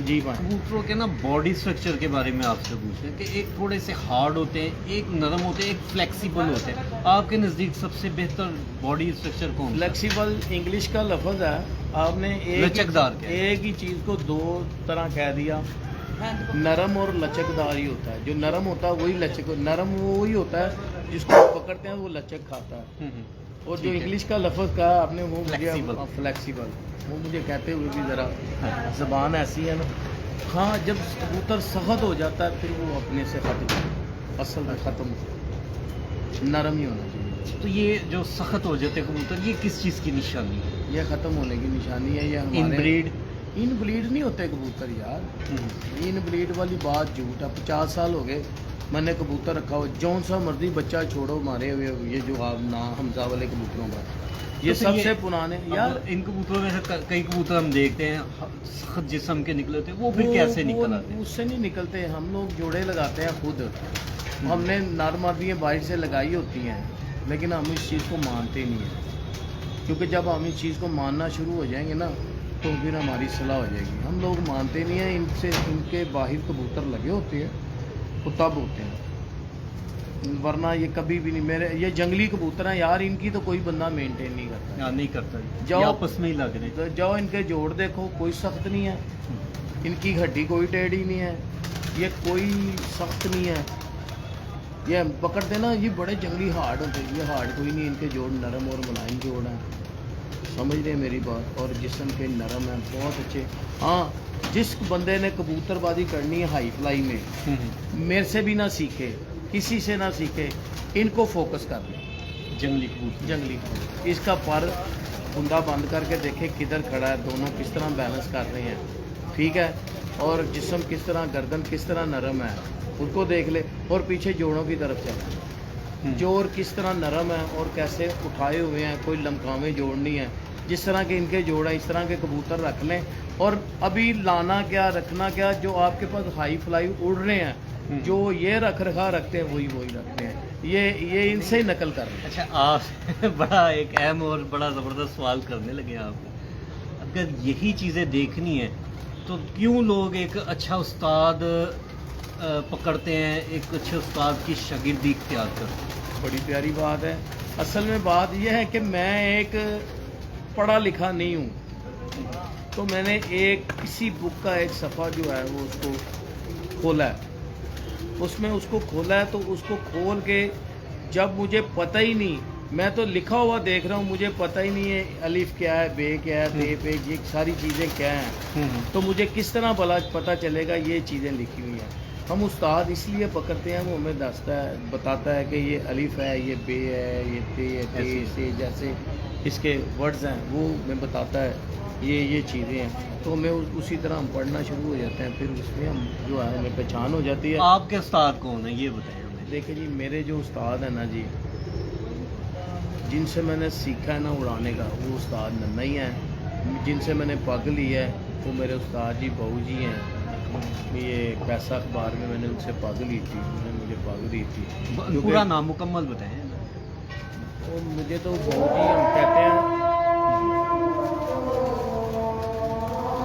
جی بھائی. کبوتروں کے نا باڈی سٹرکچر کے بارے میں آپ سے پوچھتے ہیں کہ ایک تھوڑے سے ہارڈ ہوتے ہیں، ایک نرم ہوتے ہیں، ایک فلیکسیبل ہوتے ہیں. آپ کے نزدیک سب سے بہتر باڈی سٹرکچر کون؟ فلیکسیبل انگلش کا لفظ ہے. آپ نے لچکدار ایک ہی چیز کو 2 طرح کہہ دیا. نرم اور لچکدار ہی ہوتا ہے. جو نرم ہوتا ہے وہی لچک، نرم وہی ہوتا ہے جس کو پکڑتے ہیں وہ لچک کھاتا ہے. اور جو انگلش کا لفظ کہا آپ نے وہ فلیکسیبل، وہ مجھے کہتے ہوئے بھی ذرا زبان ایسی ہے نا. ہاں جب کبوتر سخت ہو جاتا ہے پھر وہ اپنے سے ختم، اصل میں ختم، نرم ہی ہونا چاہیے. تو یہ جو سخت ہو جاتے ہیں کبوتر، یہ کس چیز کی نشانی ہے؟ یہ ختم ہونے کی نشانی ہے. یہ ان ہمارے بریڈ، ان بلیڈ نہیں ہوتے کبوتر یار. ان بلیڈ والی بات جھوٹ ہے. 50 سال ہو گئے मैंने कबूतर रखा हुआ जौन सा मर्जी बच्चा छोड़ो मारे हुए ये जो आप ना हमजा वाले कबूतरों का ये तो फिर सबसे पुराने यार अब इन कबूतरों में से कई कबूतर हम देखते हैं सख्त जिस्म के निकले होते हैं, वो फिर कैसे निकल आते हैं? उससे नहीं निकलते, हम लोग जोड़े लगाते हैं खुद। हमने नर मादियाँ बाहर से लगाई होती हैं, लेकिन हम इस चीज़ को मानते नहीं हैं, क्योंकि जब हम इस चीज़ को मानना शुरू हो जाएंगे ना तो फिर हमारी सलाह हो जाएगी। हम लोग मानते नहीं हैं, इनसे इनके बाहर कबूतर लगे होते हैं वो तब होते हैं, वरना ये कभी भी नहीं। मेरे ये जंगली कबूतर हैं यार, इनकी तो कोई बंदा मेंटेन नहीं करता। या नहीं करता, जाओ ये आपस में ही लग रहे हैं। तो जाओ इनके जोड़ देखो, कोई सख्त नहीं है, इनकी हड्डी कोई टेढ़ी नहीं है, ये कोई सख्त नहीं है। ये पकड़ते ना, ये बड़े जंगली हार्ड होते हैं, ये हार्ड कोई नहीं, इनके जोड़ नरम और मुलायम जोड़ हैं, समझ रहे हैं मेरी बात। और जिस्म के नरम हैं, बहुत अच्छे। हाँ, जिस बंदे ने कबूतरबाजी करनी है हाई फ्लाई में, मेरे से भी ना सीखे, किसी से ना सीखे, इनको फोकस कर ले। जंगली कबूतर, जंगली कबूतर, इसका पर कुंदा बंद करके देखे किधर खड़ा है, दोनों किस तरह बैलेंस कर रहे हैं, ठीक है, और जिस्म किस तरह, गर्दन किस तरह नरम है, उसको देख ले। और पीछे जोड़ों की तरफ चल, जोड़ किस तरह नरम है और कैसे उठाए हुए हैं, कोई लमकावे जोड़ नहीं है। जिस तरह के इनके जोड़ हैं इस तरह के कबूतर रख लें। और अभी लाना क्या रखना क्या, जो आपके पास हाई फ्लाई उड़ रहे हैं, जो ये रख रखा रखते हैं वही रखते हैं, ये इनसे ही नकल कर रहे हैं। अच्छा, आप बड़ा एक अहम और बड़ा ज़बरदस्त सवाल करने लगे आपको। अगर यही चीज़ें देखनी है तो क्यों लोग एक अच्छा उस्ताद पकड़ते हैं, एक अच्छे उस्ताद की शागिर्दी इख्तियार करते हैं? बड़ी प्यारी बात है। असल में बात यह है कि मैं एक पढ़ा लिखा नहीं हूँ, तो मैंने एक किसी बुक का एक सफ़ा जो है वो उसको खोला है, उसमें उसको खोला है, तो उसको खोल के जब मुझे पता ही नहीं, मैं तो लिखा हुआ देख रहा हूँ, मुझे पता ही नहीं है अलिफ क्या है, बे क्या है, ते पे, ये सारी चीज़ें क्या हैं, तो मुझे किस तरह भला पता चलेगा ये चीज़ें लिखी हुई हैं। हम उस्ताद इसलिए पकड़ते हैं, वो हमें बताता है कि ये अलिफ है, ये बे है, ये ते है, ते से जैसे इसके वर्ड्स हैं वो हमें बताता है, ये चीज़ें हैं, तो हमें उसी तरह हम पढ़ना शुरू हो जाते हैं, फिर उसमें हम जो है हमें पहचान हो जाती है। आपके उस्ताद कौन है ये बताएं हमें? देखिए जी, मेरे जो उस्ताद हैं ना जी, जिनसे मैंने सीखा है ना उड़ाने का, वो उस्ताद नन्ना ही हैं। जिनसे मैंने पग ली है वो मेरे उस्ताद जी बहू जी हैं। ये पैसा अखबार में मैंने उनसे पग ली थी, उन्होंने मुझे पग दी थी। पूरा नाम मुकम्मल बताएं। तो मुझे तो बहू जी हम कहते हैं।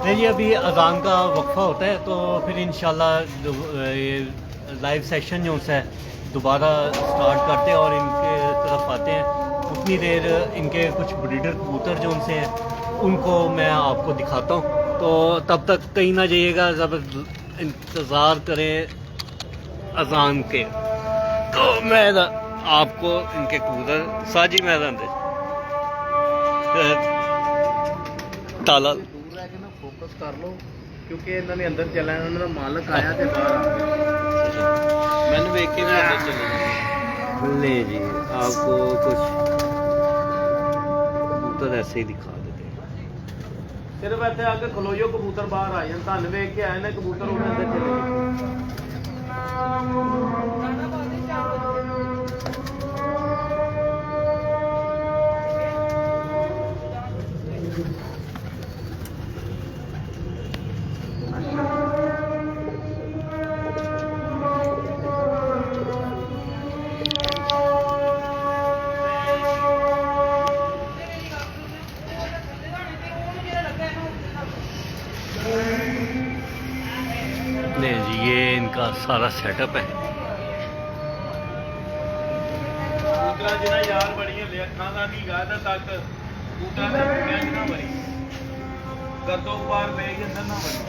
नहीं जी, अभी अज़ान का वक्फा होता है तो फिर इंशाल्लाह ये लाइव सेशन जो है दोबारा स्टार्ट करते हैं और इनके तरफ आते हैं। उतनी देर इनके कुछ ब्रीडर कबूतर जो उनसे हैं उनको मैं आपको दिखाता हूँ, तो तब तक कहीं ना जाइएगा, जब इंतज़ार करें अज़ान के, तो मैं आपको इनके कबूतर साजी मैदान दे ताला दूर रह के ना फोकस कर लो, क्योंकि इन्होंने अंदर चला है, उन्होंने मालक आया थे बाहर, मैंने देख के ना अंदर चले ले जी, आपको कुछ कबूतर ऐसे ही दिखा देते हैं। सिर्फ ऐसे आके खलोइयो कबूतर बाहर आ जाए, धन वेख के आए ने कबूतर उन्हें अंदर चले गए। नहीं जी, ये इनका सारा सेटअप है। दूसरा जिना यार बड़ी है लेखा का नहीं गादा तक दूसरा ने कैच ना भरी कर दो बार पे के अंदर ना भरी।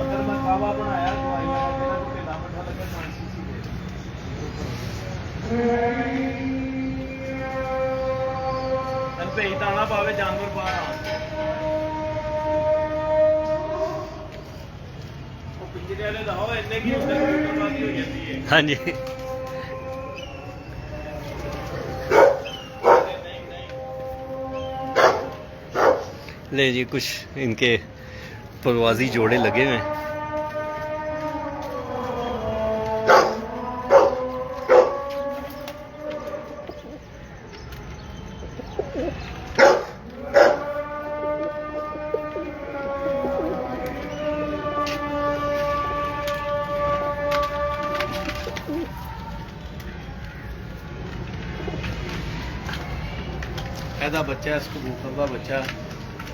अगर मैं खावा बनाया तो आई मेरा तो केला मठा लगा सांसी सी तन पे ही दाना पावे जानवर बाहर आ पिंजरे वाले दाओ इतने की होते बर्बादी हो जाती है। हाँ जी, ले जी, कुछ इनके परवाजी जोड़े लगे हुए हैं। دا بچہ اس کبوتر دا بچہ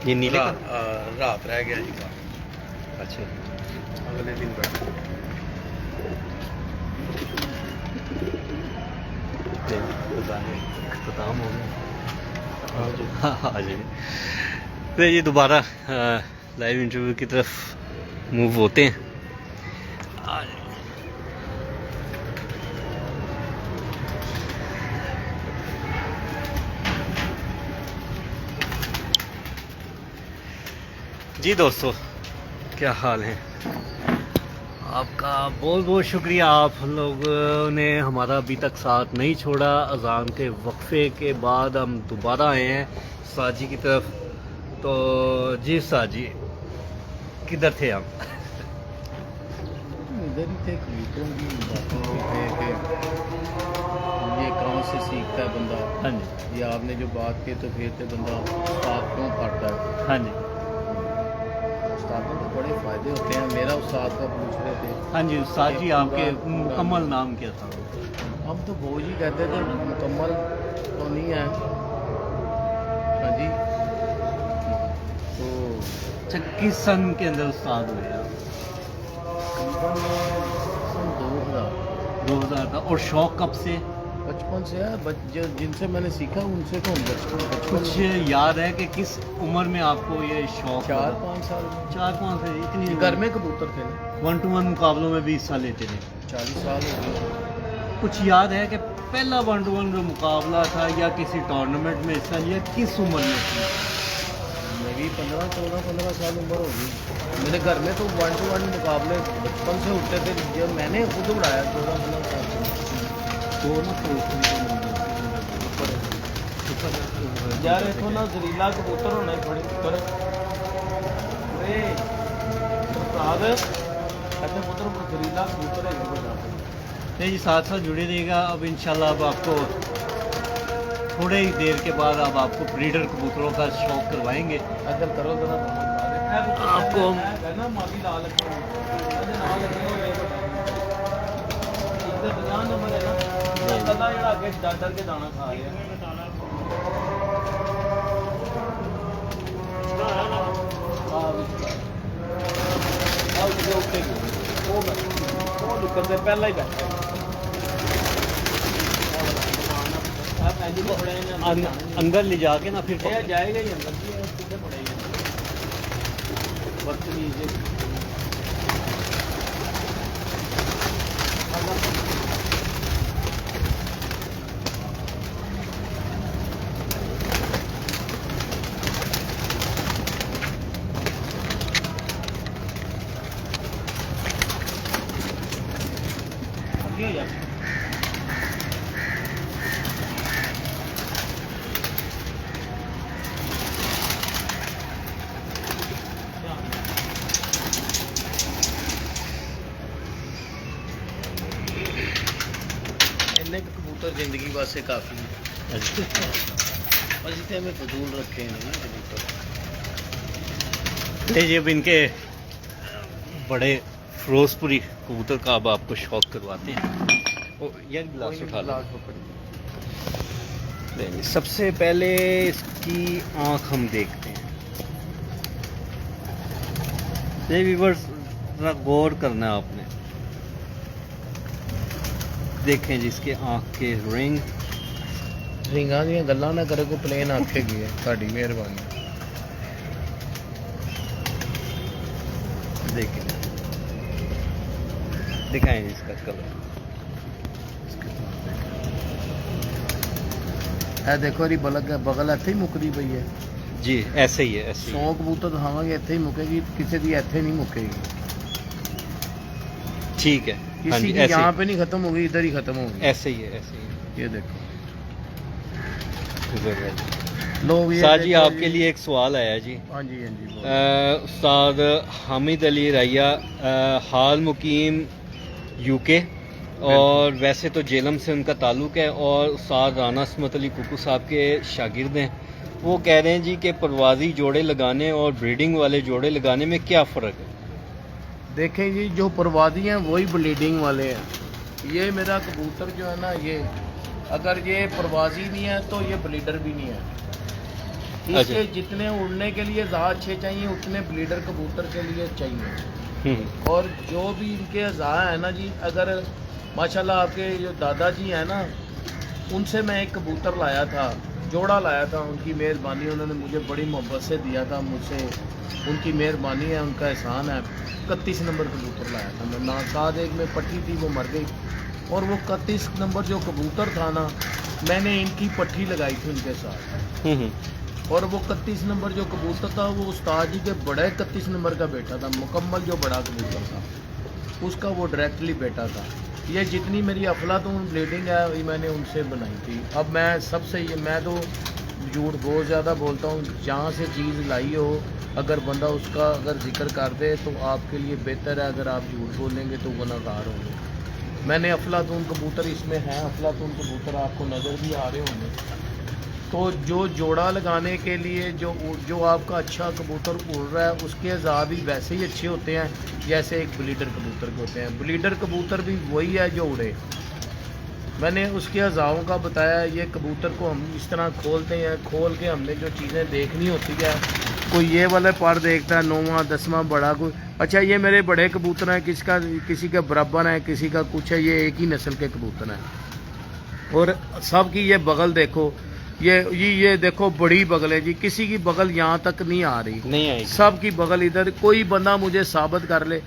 یہ نیلے کا؟ رات رہ گیا جی اچھا اگلے دن بیٹھا اختتام ہو گیا. ہاں جی تو یہ دوبارہ لائیو انٹرویو کی طرف موو ہوتے ہیں. جی دوستو کیا حال ہے آپ کا؟ بہت بہت شکریہ. آپ لوگوں نے ہمارا ابھی تک ساتھ نہیں چھوڑا. اذان کے وقفے کے بعد ہم دوبارہ آئے ہیں ساجی کی طرف. تو جی ساجی کدھر تھے ہم؟ ادھر ہی تھے کبوتروں کی باتوں پہ تھے کہ یہ کہاں سے سیکھتا ہے بندہ. ہاں جی یہ آپ نے جو بات کی تو پھر تو بندہ استاد کیوں پڑھتا ہے. ہاں جی استادوں کے بڑے فائدے ہوتے ہیں. میرا استاد کا پوچھ رہے تھے. ہاں جی استاد جی آپ کے مکمل نام کیا تھا؟ ہم تو بوجھ ہی کہتے تھے, مکمل تو نہیں ہے. ہاں جی تو اچھا کس سن کے اندر استاد ہوئے آپ؟ سن 2000 تھا. اور شوق کب سے؟ بچپن سے ہے. جن سے میں نے سیکھا ان سے تو بچپن کچھ یاد ہے کہ کس عمر میں آپ کو یہ شوق؟ 4-5 سال 4-5 سے اتنی گھر میں کبوتر تھے نا. 1-to-1 مقابلوں میں بھی حصہ لیتے تھے. 40 سال ہو گئے. کچھ یاد ہے کہ پہلا 1-to-1 جو مقابلہ تھا یا کسی ٹورنامنٹ میں حصہ لیا کس عمر میں تھی؟ میری 15 سال عمر ہوگی. میرے گھر میں تو 1-to-1 مقابلے بچپن سے ہوتے تھے. جب میں نے خود اڑایا 14-15 سال سے. یار اتوں نا زریلا کبوتر ہونا بڑی پتر پتر زریلا کبوتر ہے. نہیں جی ساتھ ساتھ جڑے رہے گا. اب انشاءاللہ اب آپ کو تھوڑے ہی دیر کے بعد اب آپ کو بریڈر کبوتروں کا شوق کروائیں گے. ادھر کرو آپ کو ڈر کے دانا کھا پہلا ہی بیٹھا اندر لے جا کے نا پھر جائے گا ہی اندر پڑے گا بدتمیز. کبوتر زندگی واسطے کافی ہے. اسی تو ہمیں فضول رکھے ہیں نا کبوتر. جب ان کے بڑے فیروز پوری کبوتر کا اب آپ کو شوق کرواتے ہیں. یہ گلاس اٹھا لو. سب سے پہلے اس کی آنکھ ہم دیکھتے ہیں. یہ ویورز ذرا غور کرنا ہے آپ نے. دیکھیں جس کے آنکھ کے رنگاں دیا گلاں نہ کرے کو پلین آنکھیں گئے. ساری مہربانی. دیکھیں دکھائیں اس کا کلر. دیکھو جی بغل اتنے ہی مکتی پی ہے. جی ایسے ہی ہے ایسے 100 کبوتر دکھاواں گے اتنے ہی مکے گی. کسی کی اتنے نہیں مکے گی. ٹھیک ہے کسی کی یہاں پہ نہیں ختم ہوگی ادھر ہی ختم ہوگی. ایسے ہی ہے ایسے ہی. یہ دیکھو لو جی آپ کے لیے ایک سوال آیا جی. ہاں جی ہاں جی. استاد حامد علی رائیا حال مقیم یو کے اور ویسے تو جیلم سے ان کا تعلق ہے اور استاد رانا عصمت علی کوکو صاحب کے شاگرد ہیں. وہ کہہ رہے ہیں جی کہ پروازی جوڑے لگانے اور بریڈنگ والے جوڑے لگانے میں کیا فرق ہے؟ دیکھیں جی جو پروازی ہیں وہی بلیڈنگ والے ہیں. یہ میرا کبوتر جو ہے نا یہ اگر یہ پروازی نہیں ہے تو یہ بلیڈر بھی نہیں ہے. इसके जितने उड़ने के लिए ज़ा अच्छे चाहिए उतने ब्लीडर कबूतर के लिए चाहिए। और जो भी इनके ज़ा है ना जी, अगर माशाल्लाह आपके जो दादाजी हैं ना, उनसे मैं एक कबूतर लाया था, जोड़ा लाया था, उनकी मेहरबानी, उन्होंने मुझे बड़ी मोहब्बत से दिया था, मुझसे उनकी मेहरबानी है, उनका एहसान है। 31 नंबर कबूतर लाया था मैं, ना साथ एक में पट्टी थी वो मर गई, और वो 31 नंबर जो कबूतर था ना, मैंने इनकी पट्टी लगाई थी उनके साथ। और वो 31 नंबर जो कबूतर था वो उस्ताद जी के बड़े 31 नंबर का बेटा था, मुकम्मल जो बड़ा कबूतर था उसका वो डायरेक्टली बेटा था। ये जितनी मेरी अफलातून ब्लीडिंग है ये मैंने उनसे बनाई थी। अब मैं सबसे ये, मैं तो झूठ बहुत ज़्यादा बोलता हूँ, जहाँ से चीज़ लाई हो अगर बंदा उसका अगर जिक्र कर दे तो आपके लिए बेहतर है, अगर आप झूठ बोलेंगे तो गुनहगार होंगे। मैंने अफलातून कबूतर इसमें हैं, अफलातून कबूतर आपको नज़र भी आ रहे होंगे। तो जो जोड़ा लगाने के लिए जो आपका अच्छा कबूतर उड़ रहा है उसके अज़ा भी वैसे ही अच्छे होते हैं जैसे एक ब्लीडर कबूतर के होते हैं। ब्लीडर कबूतर भी वही है जो उड़े। मैंने उसके अज़ाओं का बताया, ये कबूतर को हम इस तरह खोलते हैं, खोल के हमने जो चीज़ें देखनी होती है, कोई ये वाले पर देखता है 9वां 10वां बड़ा, कोई अच्छा ये मेरे बड़े कबूतर हैं, किसी का बराबर है, किसी का कुछ है, ये एक ही नस्ल के कबूतर हैं। और सब की ये बगल देखो, ये देखो बड़ी बगल है जी, किसी की बगल यहाँ तक नहीं आ रही, नहीं आएगी, सब की बगल इधर। कोई बंदा मुझे साबित कर ले,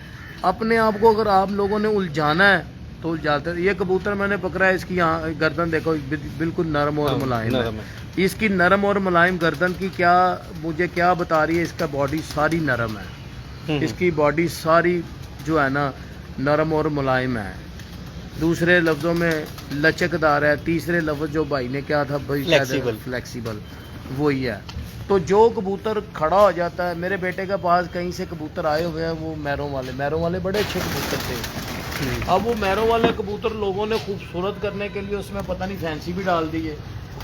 अपने आप को अगर आप लोगों ने उलझाना है तो उलझाते। ये कबूतर मैंने पकड़ा है, इसकी यहाँ गर्दन देखो बिल्कुल नरम और मुलायम है। इसकी नरम और मुलायम गर्दन की क्या मुझे क्या बता रही है, इसका बॉडी सारी नरम है, इसकी बॉडी सारी जो है ना नरम और मुलायम है। दूसरे लफ्ज़ों में लचकदार है। तीसरे लफ्ज़ जो भाई ने क्या था भाई, फ्लेक्सिबल वही है। तो जो कबूतर खड़ा हो जाता है, मेरे बेटे के पास कहीं से कबूतर आए हुए हैं, वो मैरों वाले बड़े अच्छे कबूतर थे। अब वो मैरों वाले कबूतर लोगों ने खूबसूरत करने के लिए उसमें पता नहीं फैंसी भी डाल दिए,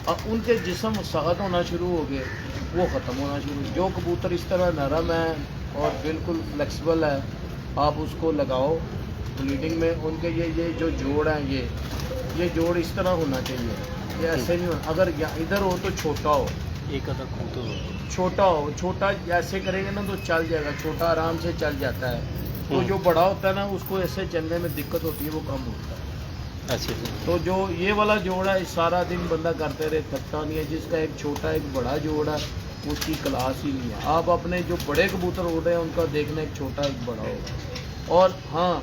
अब उनके जिस्म सख्त होना शुरू हो गए, वो ख़त्म होना शुरू। जो कबूतर इस तरह नरम है और बिल्कुल फ्लेक्सिबल है, आप उसको लगाओ ब्लीडिंग में। उनके ये जो जोड़ है, ये जोड़ इस तरह होना चाहिए, ये ऐसे नहीं होना। अगर इधर हो तो छोटा हो, एक अदर कबूतर छोटा हो, छोटा ऐसे करेंगे ना तो चल जाएगा, छोटा आराम से चल जाता है। तो जो बड़ा होता है ना उसको ऐसे चलने में दिक्कत होती है, वो कम होता है। अच्छा, तो जो ये वाला जोड़ है सारा दिन बंदा करते रहे थकता नहीं है। जिसका एक छोटा एक बड़ा जोड़ है उसकी क्लास ही नहीं है। आप अपने जो बड़े कबूतर उड़ रहे हैं उनका देखना, एक छोटा एक बड़ा होगा। और हाँ,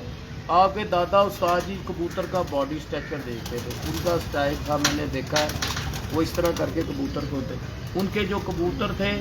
आपके दादा उस्ताद जी कबूतर का बॉडी स्ट्रक्चर देखते थे, उनका स्टाइल था, मैंने देखा है वो इस तरह करके कबूतर होते। उनके जो कबूतर थे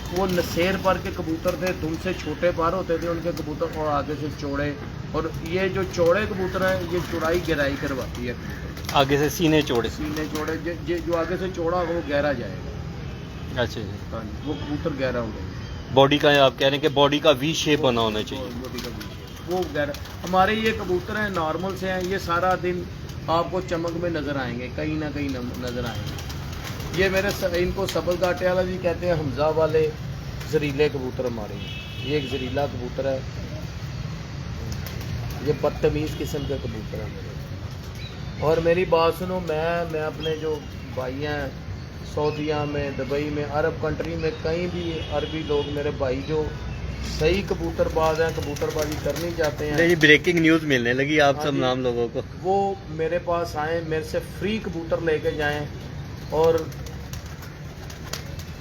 वो नसेर पर के कबूतर थे, तुमसे छोटे पर होते थे उनके कबूतर, और आगे से चौड़े। और ये जो चौड़े कबूतर हैं ये चौड़ाई गहराई करवाती है कबूतर, आगे से सीने चौड़े जो आगे से चौड़ा हो वो गहरा जाएगा। अच्छा जी, हाँ, वो कबूतर गहरा हो जाएगा। बॉडी का आप कह रहे हैं कि बॉडी का वी शेप बना होना चाहिए, बॉडी का वी शेप वो गहरा। हमारे ये कबूतर हैं नॉर्मल से हैं, ये सारा दिन आपको चमक में नज़र आएंगे, कहीं ना कहीं नज़र आएंगे। ये मेरे इनको सबल गाटे वाला भी कहते हैं, हमजा वाले जहरीले कबूतर हमारे। ये एक जहरीला कबूतर है, ये बदतमीज़ किस्म का कबूतर है मेरे। और मेरी बात सुनो, मैं अपने जो भाई हैं सऊदीया में, दुबई में, अरब कंट्री में, कहीं भी अरबी लोग मेरे भाई जो सही कबूतरबाज हैं, कबूतरबाजी करनी चाहते हैं। ये ब्रेकिंग न्यूज़ मिलने लगी आप सब नाम लोगों को, वो मेरे पास आएँ, मेरे से फ्री कबूतर लेके जाएं। और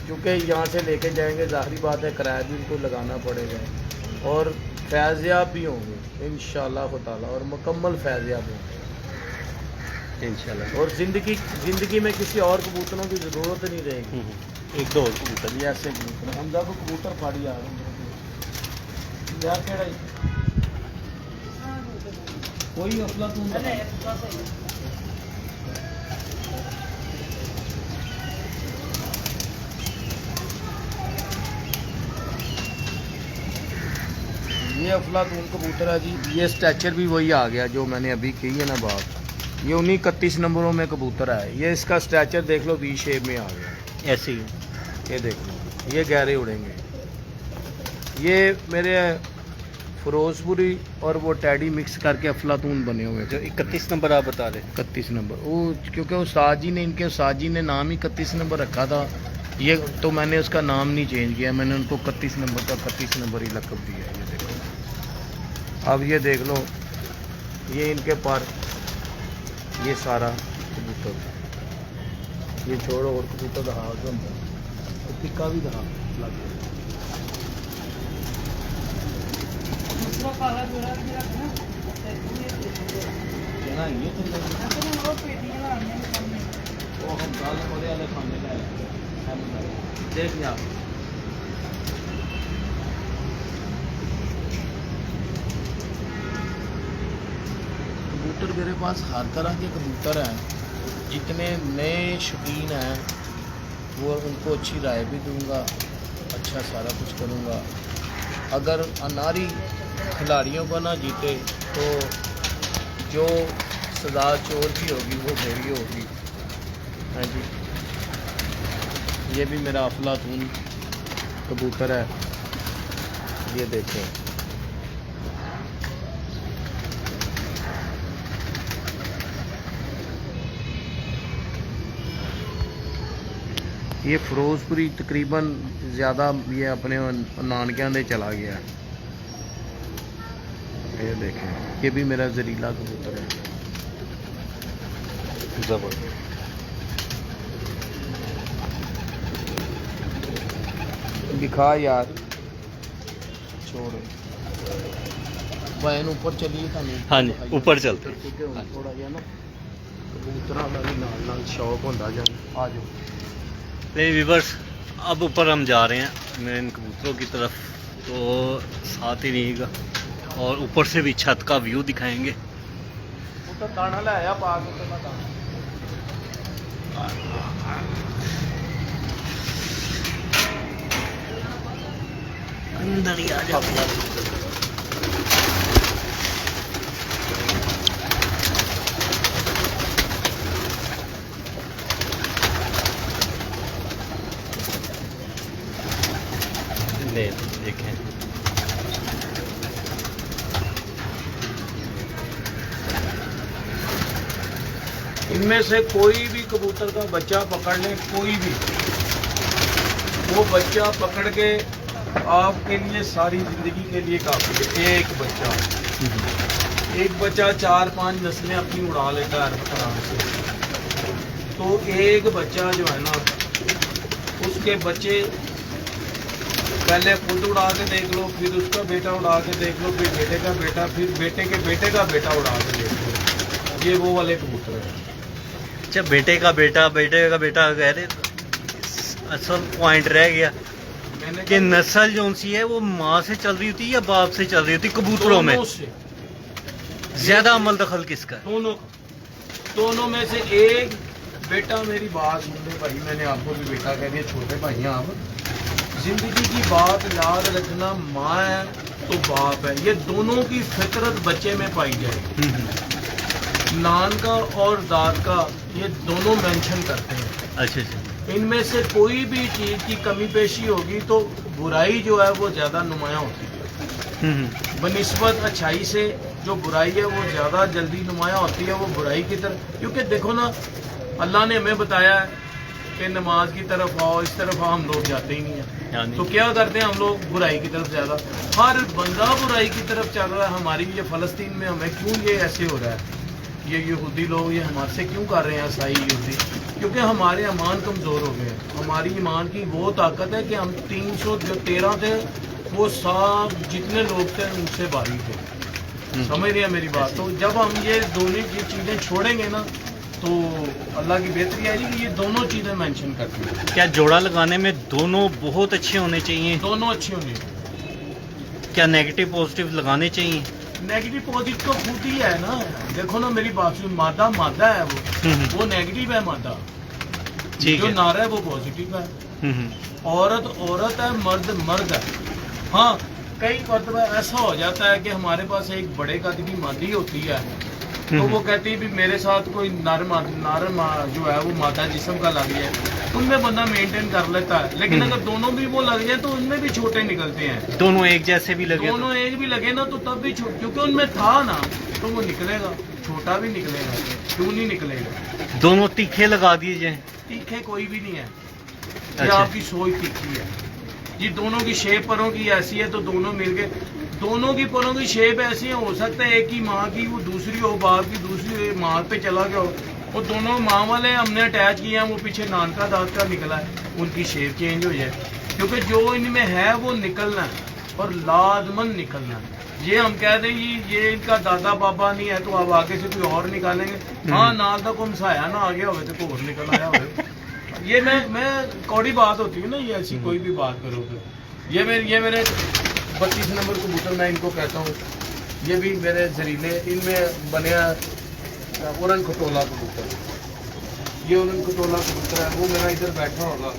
क्योंकि यहाँ से लेके जाएंगे जाहिर बात है किराया भी उनको लगाना पड़ेगा, और फैज़याब भी होंगे इंशाअल्लाह ताला, और मुकम्मल फैज़याब होंगे इंशाअल्लाह। और ज़िंदगी में किसी और कबूतरों की ज़रूरत नहीं रहेगी। एक दो और कबूतर ये ऐसे कबूतर, हम को कबूतर फाड़ी आ रहे यार, कोई अफला तुम ये अफलातून कबूतर है जी। ये स्ट्रक्चर भी वही आ गया जो मैंने अभी की है ना बात, ये उन्हीं 31 नंबरों में कबूतर है। ये इसका स्ट्रक्चर देख लो, वी शेप में आ गया ऐसे ही, ये देख लो, ये गहरे उड़ेंगे। ये मेरे फिरोजपुरी और वो टैडी मिक्स करके अफलातून बने हुए जो 31 नंबर आप बता रहे, 31 नंबर वो, क्योंकि उस्ताद जी ने, इनके उस्ताद जी ने नाम ही 31 नंबर रखा था, یہ تو میں نے اس کا نام نہیں چینج کیا, میں نے ان کو 31 نمبر کا 31 نمبر ہی لقب دیا ہے. یہ دیکھو, اب یہ دیکھ لو, یہ ان کے پر یہ سارا کبوتر, یہ چھوڑو اور کبوتر دہا ٹکا بھی دہا لگ دیکھ لیں آپ. کبوتر میرے پاس ہر طرح کے کبوتر ہیں, جتنے نئے شوقین ہیں وہ ان کو اچھی رائے بھی دوں گا, اچھا سارا کچھ کروں گا. اگر اناری کھلاڑیوں کو نہ جیتے تو جو سزا چور کی ہوگی وہ میری ہوگی. ہاں جی, یہ بھی میرا افلاطون کبوتر ہے, یہ دیکھیں. یہ فیروز پوری تقریباً زیادہ یہ اپنے نانکیاں دے چلا گیا ہے. یہ دیکھیں, یہ بھی میرا زریلا کبوتر ہے, زبردست. دکھا یار, چھوڑ بہن اوپر چلیے تھا. ہاں جی, اوپر چلتے. تھوڑا جہا نا کبوتراں کا بھی نال شوق ہوتا جائے. آ جاؤ ویورس, اب اوپر ہم جا رہے ہیں میں ان کبوتروں کی طرف, تو ساتھ ہی رہیے گا اور اوپر سے بھی چھت کا ویو دکھائیں گے. دانا لایا پا کے اندر ہی آ جاؤ. دیکھیں ان میں سے کوئی بھی کبوتر کا بچہ پکڑ لیں, کوئی بھی, وہ بچہ پکڑ کے آپ کے لیے ساری زندگی کے لیے کافی ہے. ایک بچہ 4-5 نسلیں اپنی اڑا لیتا ہے آرام سے. تو ایک بچہ جو ہے نا, اس کے بچے پہلے خود اڑا کے دیکھ لو, پھر اس کا بیٹا اڑا کے دیکھ لو, پھر بیٹے کا بیٹا, پھر بیٹے کے بیٹے کا بیٹا اڑا کے دیکھ لو. یہ وہ والے کبوتر ہیں. اچھا, بیٹے کا بیٹا کہہ رہے, اصل پوائنٹ رہ گیا کہ نسل جو سی ہے وہ ماں سے چل رہی ہوتی یا باپ سے چل رہی ہوتی کبوتروں میں؟ زیادہ عمل دخل کس کا؟ دونوں میں سے ایک بیٹا. میری بات سن لے بھائی, میں نے آپ کو بھی بیٹا کہہ دیا, چھوٹے بھائی ہیں آپ. زندگی کی بات یاد رکھنا, ماں ہے تو باپ ہے, یہ دونوں کی فطرت بچے میں پائی جائے. نان کا اور داد کا یہ دونوں مینشن کرتے ہیں. اچھا اچھا. ان میں سے کوئی بھی چیز کی کمی پیشی ہوگی تو برائی جو ہے وہ زیادہ نمایاں ہوتی ہے بنسبت اچھائی سے. جو برائی ہے وہ زیادہ جلدی نمایاں ہوتی ہے, وہ برائی کی طرف. کیونکہ دیکھو نا, اللہ نے ہمیں بتایا ہے کہ نماز کی طرف آؤ, اس طرف آؤ, ہم لوگ جاتے ہی نہیں ہیں. تو کیا کرتے ہیں ہم لوگ برائی کی طرف زیادہ. ہر بندہ برائی کی طرف چل رہا ہے. ہماری یہ فلسطین میں ہمیں کیوں یہ ایسے ہو رہا ہے, یہ یہودی لوگ یہ ہمارے سے کیوں کر رہے ہیں عیسائی یہودی؟ کیونکہ ہمارے ایمان کمزور ہو گئے ہیں. ہماری ایمان کی وہ طاقت ہے کہ ہم 313 تھے, وہ سب جتنے لوگ تھے ان سے باری تھے. سمجھ رہے ہیں میری بات؟ تو جب ہم یہ دونوں یہ چیزیں چھوڑیں گے نا تو اللہ کی بہتری آئے گی کہ یہ دونوں چیزیں مینشن کرتی ہیں. کیا جوڑا لگانے میں دونوں بہت اچھے ہونے چاہیے؟ دونوں اچھے ہونے. کیا نیگیٹو پازیٹیو لگانے چاہیے؟ نیگیٹو پازیٹیو تو خود ہی ہے نا. دیکھو نا میری بات سن, مادہ ہے وہ نیگیٹو ہے مادہ, جو نارا ہے وہ پازیٹیو ہے. عورت ہے, مرد ہے. ہاں کئی مرتبہ ایسا ہو جاتا ہے کہ ہمارے پاس ایک بڑے قد کی مادی ہوتی ہے تو وہ کہتی ہے بھی میرے ساتھ کوئی نرم جو ہے وہ مادہ جسم کا لگ جائے, ان میں بندہ مینٹین کر لیتا ہے. لیکن اگر دونوں بھی وہ لگ جائیں تو ان میں بھی چھوٹے نکلتے ہیں. دونوں ایک جیسے بھی لگے, دونوں ایک بھی لگے نا تو تب بھی کیونکہ ان میں تھا نا تو وہ نکلے گا, چھوٹا بھی نکلے گا. کیوں نہیں نکلے گا؟ دونوں تیکھے لگا دیے جائیں. تیکھے کوئی بھی نہیں ہے. ये अच्छा। आपकी सोच तीखी है जी। दोनों की शेप परों की ऐसी है तो दोनों मिलके दोनों की परों की शेप ऐसी है, हो सकता है एक ही माँ की वो दूसरी हो, बाप की दूसरी माँ पे चला गया हो, वो दोनों माँ वाले हमने अटैच किए हैं, वो पीछे नान का दांत का निकला है, उनकी शेप चेंज हो जाए, क्योंकि जो इनमें है वो निकलना है और लाजमन निकलना है। ये हम कह दें ये इनका दादा बाबा नहीं है तो अब आगे से कोई और निकालेंगे, हाँ नाल का कोई मसाया ना आ गया हो तो और निकल आया हो। ये मैं कौड़ी बात होती है ना, ये ऐसी कोई भी बात करो तो ये मेरे 32 नंबर कबूतर मैं इनको कहता हूँ, ये भी मेरे जहरीले इनमें बने उड़न खटोला कबूतर, ये उड़न खटोला कबूतर है, वो मेरा इधर बैठा होगा।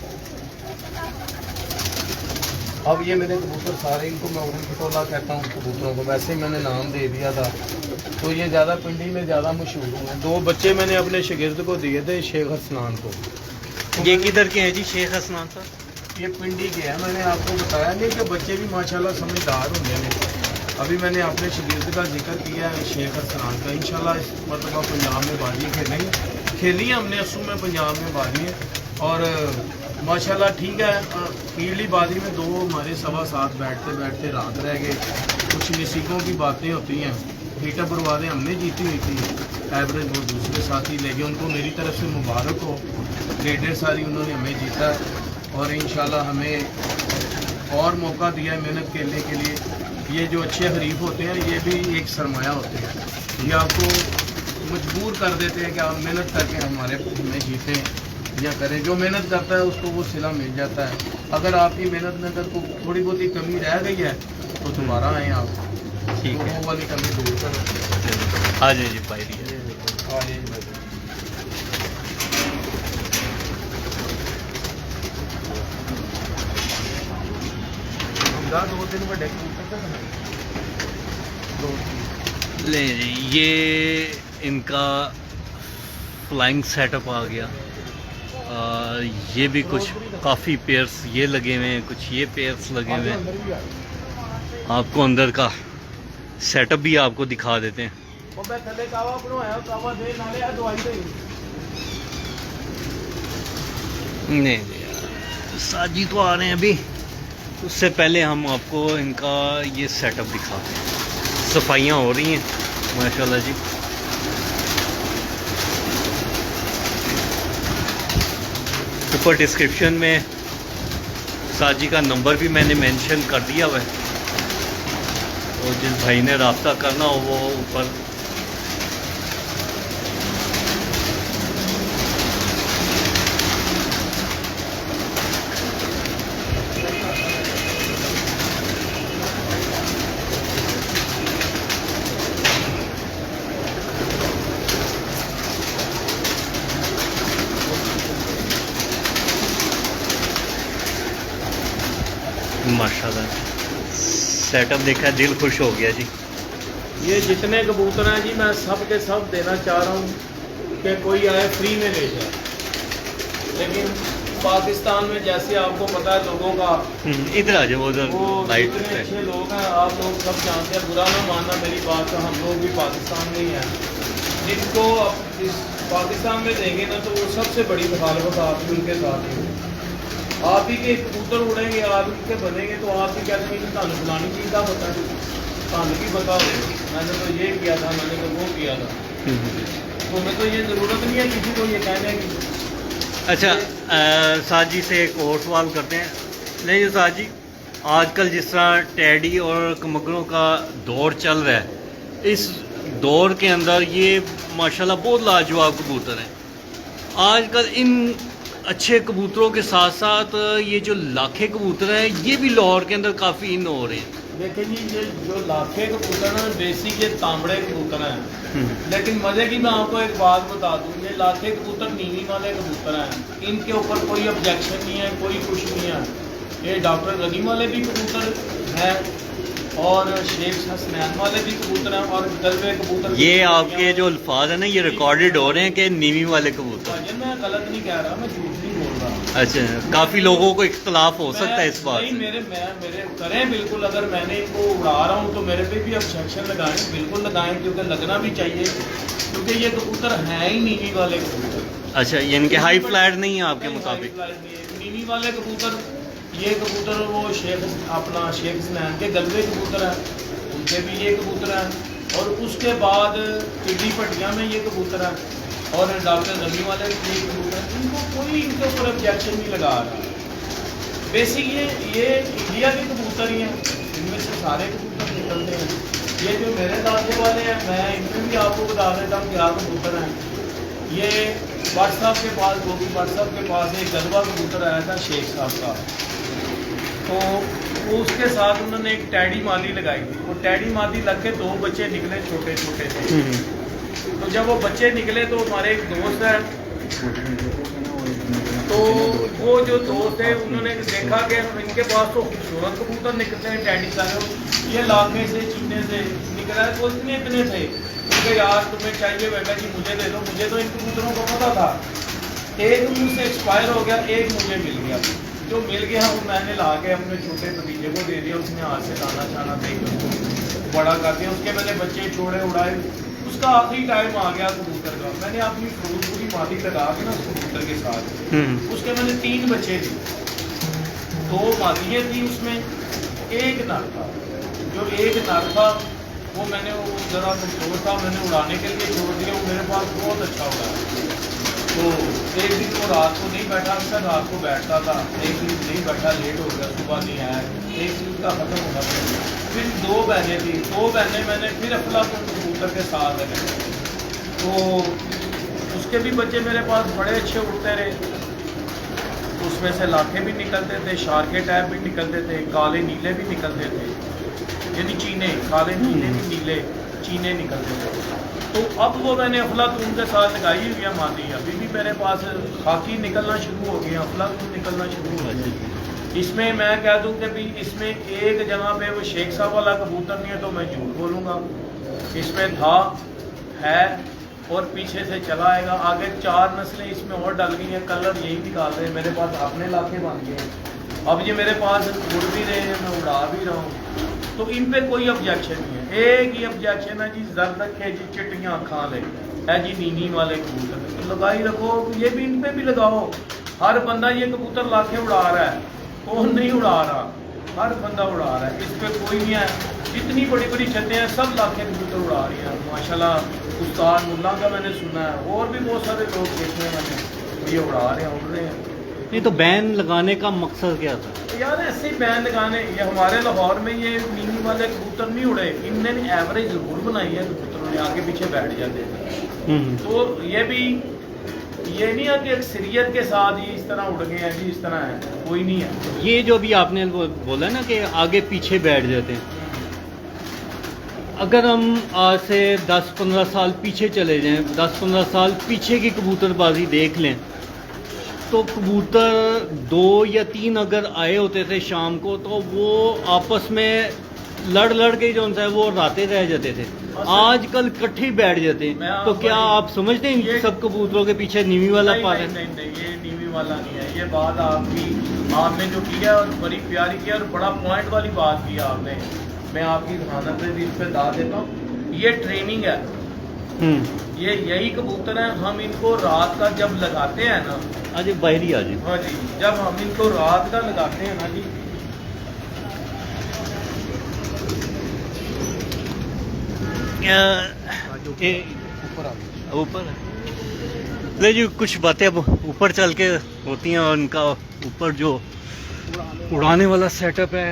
अब ये मेरे कबूतर सारे इनको मैं उड़न खटोला कहता हूँ कबूतरों को, वैसे ही मैंने नाम दे दिया था, तो ये ज़्यादा पिंडी में ज़्यादा मशहूर हुए। 2 बच्चे मैंने अपने शागिर्द को दिए थे, शेख हसनान को। ये किधर के हैं जी शेख हसनान साहब? ये पिंडी के हैं, मैंने आपको बताया नहीं कि बच्चे भी माशाल्लाह समझदार होंगे हैं। अभी मैंने अपने शागिर्द का जिक्र किया है शेख हसनान का, इंशाल्लाह इस मरतबा पंजाब में बाजी खेलेंगे, खेली हमने असू में पंजाब में बाजी है और माशाल्लाह ठीक है। पीली बाजी में 2 हमारे 7:15 बैठते बैठते रात रह गए, कुछ नसीबों की बातें होती हैं। हीटा बर्बादें हमने जीती हुई थी, एवरेज वो दूसरे साथी ले गए, उनको मेरी तरफ से मुबारक हो, रेडें सारी उन्होंने हमें जीता और इंशाल्लाह हमें और मौका दिया है मेहनत खेलने के लिए। ये जो अच्छे हरीफ होते हैं ये भी एक सरमाया होते हैं, ये आपको मजबूर कर देते हैं कि आप मेहनत करके हमें जीतें या करें। जो मेहनत करता है उसको वो सिला मिल जाता है। अगर आपकी मेहनत में अगर थोड़ी बहुत ही कमी रह गई है तो दोबारा आएँ आप, ठीक है, वो वाली कमी दूर करें। आ जाइए जी पायरी है। दो दिन बड़े ले जी ये इनका फ्लाइंग सेटअप आ गया। ये भी कुछ काफ़ी पेयर्स ये लगे हुए हैं, कुछ ये पेयर्स लगे हुए हैं। आपको अंदर का सेटअप भी आपको दिखा देते हैं। नहीं साजी तो आ रहे हैं अभी, उससे पहले हम आपको इनका ये सेटअप दिखाते हैं। सफाइयाँ हो रही हैं माशाल्लाह जी। ऊपर डिस्क्रिप्शन में साजी का नंबर भी मैंने मेंशन कर दिया हुआ है, और जिस भाई ने रब्ता करना हो वो ऊपर माशाल्लाह सेटअप देखा, दिल खुश हो गया जी। ये जितने कबूतर हैं जी मैं सब के सब देना चाह रहा हूँ कि कोई आए फ्री में ले जाए, लेकिन पाकिस्तान में जैसे आपको पता है लोगों का इधर आ जाओ, उधर वो लाइट इतने अच्छे लोग हैं, आप लोग सब जानते हैं, बुरा ना मानना मेरी बात का, हम लोग भी पाकिस्तान में ही हैं। जिनको इस पाकिस्तान में देंगे ना तो वो सबसे बड़ी मुखालफत आप ही उनके साथ ही होगी। आप ही के कबूतर उड़ेंगे, आप ही के बनेंगे तो आप ही कहते हैं कि थानू फलानी चीज़ का पता है, थानू भी पता हो, मैंने तो ये किया था, मैंने तो वो किया था, तो हमें तो ये ज़रूरत नहीं है किसी को ये कहने की। अच्छा साजी से एक और सवाल करते हैं। नहीं साजी, आजकल जिस तरह टैडी और कमगरों का दौर चल रहा है, इस दौर के अंदर ये माशाल्लाह बहुत लाजवाब कबूतर हैं। आजकल इन अच्छे कबूतरों के साथ साथ ये जो लाखे कबूतर हैं ये भी लाहौर के अंदर काफ़ी इन हो रहे हैं। देखिए जी, ये जो लाखे कबूतर हैं बेसिक ये तांबड़े कबूतर हैं, लेकिन मज़े की मैं आपको एक बात बता दूँ, ये लाखे कबूतर नीली वाले कबूतर हैं, इनके ऊपर कोई ऑब्जेक्शन नहीं है, कोई कुछ नहीं है। ये डॉक्टर गनी वाले भी कबूतर हैं और शेख हसनैन वाले भी कबूतर हैं और दलवे कबूतर। ये आपके जो अल्फाज है ना ये रिकॉर्डेड हो रहे हैं कि नीवी वाले कबूतर। मैं गलत नहीं कह रहा, मैं झूठ नहीं बोल रहा। अच्छा, काफ़ी लोगों को इख्तलाफ हो सकता है इस बात नहीं, से। मेरे करें बिल्कुल, अगर मैंने इनको उड़ा रहा हूँ तो मेरे पे भी ऑब्जेक्शन लगाएं, बिल्कुल लगाएं, क्योंकि लगना भी चाहिए, क्योंकि ये कबूतर हैं ही नीवी वाले कबूतर। अच्छा, यानी कि हाई फ्लाइट नहीं है आपके मुताबिक? नीवी वाले कबूतर, ये कबूतर वो शेख अपना शेख सनैन के गलबे कबूतर हैं, उनके भी ये कबूतर हैं। और उसके बाद टिड्डी पट्टियाँ में ये कबूतर हैं और डॉक्टर रमी वाले ये कबूतर हैं। इनको कोई इनके ऊपर ऑब्जेक्शन नहीं लगा रहा। बेसिक ये इंडिया के कबूतर ही हैं, इनमें से सारे कबूतर निकलते हैं। ये जो मेरे दादे वाले हैं, मैं इनमें भी आपको बता देता हूँ क्या कबूतर हैं। ये भट्ट साहब के पास, गोपी भट्ट साहब के पास एक गलबा कबूतर आया था शेख साहब का, तो वो उसके साथ उन्होंने एक टैडी मादी लगाई थी। वो टैडी मादी लग के 2 बच्चे निकले, छोटे छोटे थे। तो जब वो बच्चे निकले तो हमारे एक दोस्त है, तो वो जो दोस्त है उन्होंने देखा कि इनके पास तो खूबसूरत कबूतर निकलते हैं टैडी सारे, ये लाखे से चीने से निकला है। तो इतने थे, उनके यार तुम्हें चाहिए बेटा जी मुझे दे दो। मुझे तो इन कबूतरों को पता था, एक मुँह से एक्सपायर हो गया, एक मुझे मिल गया। जो मिल गया वो मैंने ला के अपने छोटे भतीजे को दे दिया। उसने हाथ से दाना छाना दे के उसको बड़ा कर दिया। उसके मैंने बच्चे छोड़े उड़ाए, उसका आखिरी टाइम आ गया कबूतर का। मैंने अपनी पूरी मादी लगा के ना उस कबूतर के साथ, उसके मैंने 3 बच्चे थे, 2 मादियाँ थी उसमें, एक नर था। जो एक नर था वो मैंने वो ज़रा कमजोर था, मैंने उड़ाने के लिए छोड़ दिया। वो मेरे पास बहुत अच्छा उड़ा। तो एक दिन वो रात को नहीं बैठा, अक्सर रात को बैठता था, एक दिन नहीं बैठा, लेट हो गया, सुबह नहीं आया, एक दिन का ख़त्म हो गया। फिर 2 बहनें थी, 2 बहनें मैंने फिर अफलातून कबूतर के साथ लगे, तो उसके भी बच्चे मेरे पास बड़े अच्छे उड़ते रहे। उसमें से लाखे भी निकलते थे, शार्के टैप भी निकलते थे, काले नीले भी निकलते थे, यानी चीने, काले चीने भी नीले चीने निकलते थे। तो अब वो मैंने अफलातून के साथ लगाई हुई है मादी। अभी भी मेरे पास खाकी निकलना शुरू हो गया, अफलातून निकलना शुरू हो गया। इसमें मैं कह दूं कि भी इसमें एक जगह पे वो शेख साहब वाला कबूतर नहीं है तो मैं झूठ बोलूँगा। इसमें था, है और पीछे से चला आएगा। आगे 4 नस्लें इसमें और डल गई हैं, कलर यही निकाल रहे हैं। मेरे पास अपने लाखे बन गए हैं, अब ये मेरे पास उड़ भी रहे हैं, मैं उड़ा भी रहा हूँ। तो इन पे कोई ऑब्जेक्शन नहीं है। एक ही ऑब्जेक्शन है जी, जर्द है जी, चिट्टियाँ खा ले है जी, नीनी वाले कबूतर तो लगाई रखो। ये भी इन पे भी लगाओ। हर बंदा ये कबूतर लाखे उड़ा रहा है, कौन नहीं उड़ा रहा? हर बंदा उड़ा रहा है, इस पे कोई नहीं है। जितनी बड़ी बड़ी छतें हैं सब लाखे कबूतर उड़ा रही हैं माशाल्लाह। उस्ताद मुल्ला का मैंने सुना है, और भी बहुत सारे लोग देखे हैं मैंने, ये उड़ा रहे हैं, उड़ रहे हैं। नहीं तो बैन लगाने का मकसद क्या था? यार ऐसे ही बैन लगाने, ये हमारे लाहौर में ये नीनी वाले कबूतर नहीं उड़े, इनने एवरेज जरूर बनाई है, कबूतरों ने आगे पीछे बैठ जाते हैं। तो ये भी ये नहीं है कि अक्सरियत के साथ ये इस तरह उड़ गए हैं जी, इस तरह है, कोई नहीं है। ये जो भी आपने बोला ना कि आगे पीछे बैठ जाते हैं, अगर हम आज से 10-15 साल पीछे चले जाएं, 10-15 साल पीछे की कबूतरबाजी देख लें, तो कबूतर 2 या 3 अगर आए होते थे शाम को, तो वो आपस में लड़ के जो है वो राते रह जाते थे। आजकल इकट्ठे ही बैठ जाते हैं। तो क्या आप समझते हैं इन सब कबूतरों के पीछे नीवी वाला पाल है? नहीं, ये नीवी वाला नहीं है। ये बात आपने जो किया और बड़ी प्यारी किया और बड़ा पॉइंट वाली बात की आपने। मैं आपकी जहानत पे भी इस पे दाद देता हूँ। ये ट्रेनिंग है, ये यही कबूतर है। हम इनको रात का जब लगाते हैं ना, आज बाहरी आ जाए। हाँ जी, जब हम इनको रात का लगाते हैं ना जी, ऊपर ले जी, कुछ बातें अब ऊपर चल के होती हैं, और उनका ऊपर जो उड़ाने वाला सेटअप है